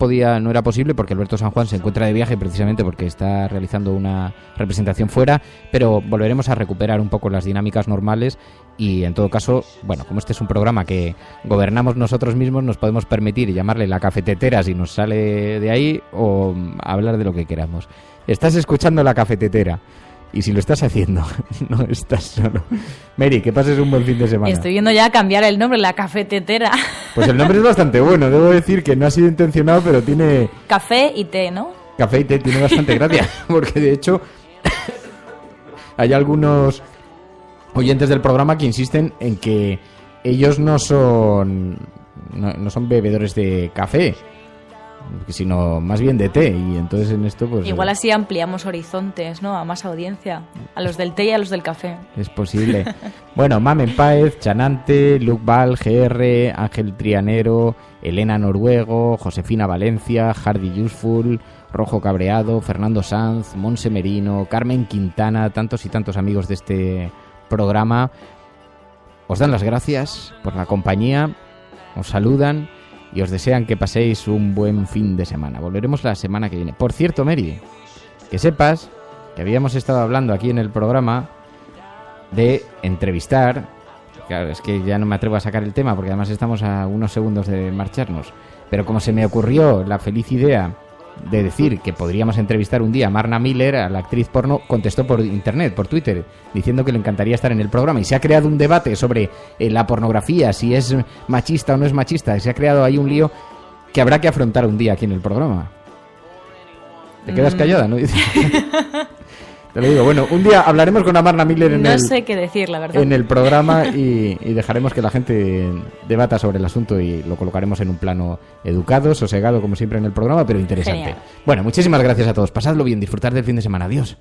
era posible porque Alberto San Juan se encuentra de viaje, precisamente porque está realizando una representación fuera, pero volveremos a recuperar un poco las dinámicas normales Y en todo caso, bueno, como este es un programa que gobernamos nosotros mismos, nos podemos permitir llamarle La Cafetetera si nos sale de ahí, o hablar de lo que queramos. Estás escuchando La Cafetetera, y si lo estás haciendo, no estás solo. Mary, que pases un buen fin de semana. Estoy viendo ya cambiar el nombre, La Cafetetera. Pues el nombre es bastante bueno, debo decir que no ha sido intencionado, pero tiene... Café y té, ¿no? Café y té tiene bastante gracia, porque de hecho hay algunos oyentes del programa que insisten en que ellos no son bebedores de café, sino más bien de té, y entonces en esto pues... Igual así ampliamos horizontes, ¿no? A más audiencia, a los del té y a los del café. Es posible. Bueno, Mamen Páez, Chanante, Luke Val, GR, Ángel Trianero, Elena Noruego, Josefina Valencia, Hardy Useful, Rojo Cabreado, Fernando Sanz, Monse Merino, Carmen Quintana, tantos y tantos amigos de este programa. Os dan las gracias por la compañía, os saludan y os desean que paséis un buen fin de semana. Volveremos la semana que viene. Por cierto, Mary, que sepas que habíamos estado hablando aquí en el programa de entrevistar. Claro, es que ya no me atrevo a sacar el tema porque además estamos a unos segundos de marcharnos. Pero como se me ocurrió la feliz idea de decir que podríamos entrevistar un día a Marna Miller, a la actriz porno, contestó por internet, por Twitter, diciendo que le encantaría estar en el programa, y se ha creado un debate sobre la pornografía, si es machista o no es machista. Se ha creado ahí un lío que habrá que afrontar un día aquí en el programa. ¿Te quedas callada, no? Te lo digo. Bueno, un día hablaremos con Marna Miller no sé qué decir, la verdad, en el programa, y dejaremos que la gente debata sobre el asunto y lo colocaremos en un plano educado, sosegado como siempre en el programa, pero interesante. Genial. Bueno, muchísimas gracias a todos. Pasadlo bien, disfrutar del fin de semana. Adiós.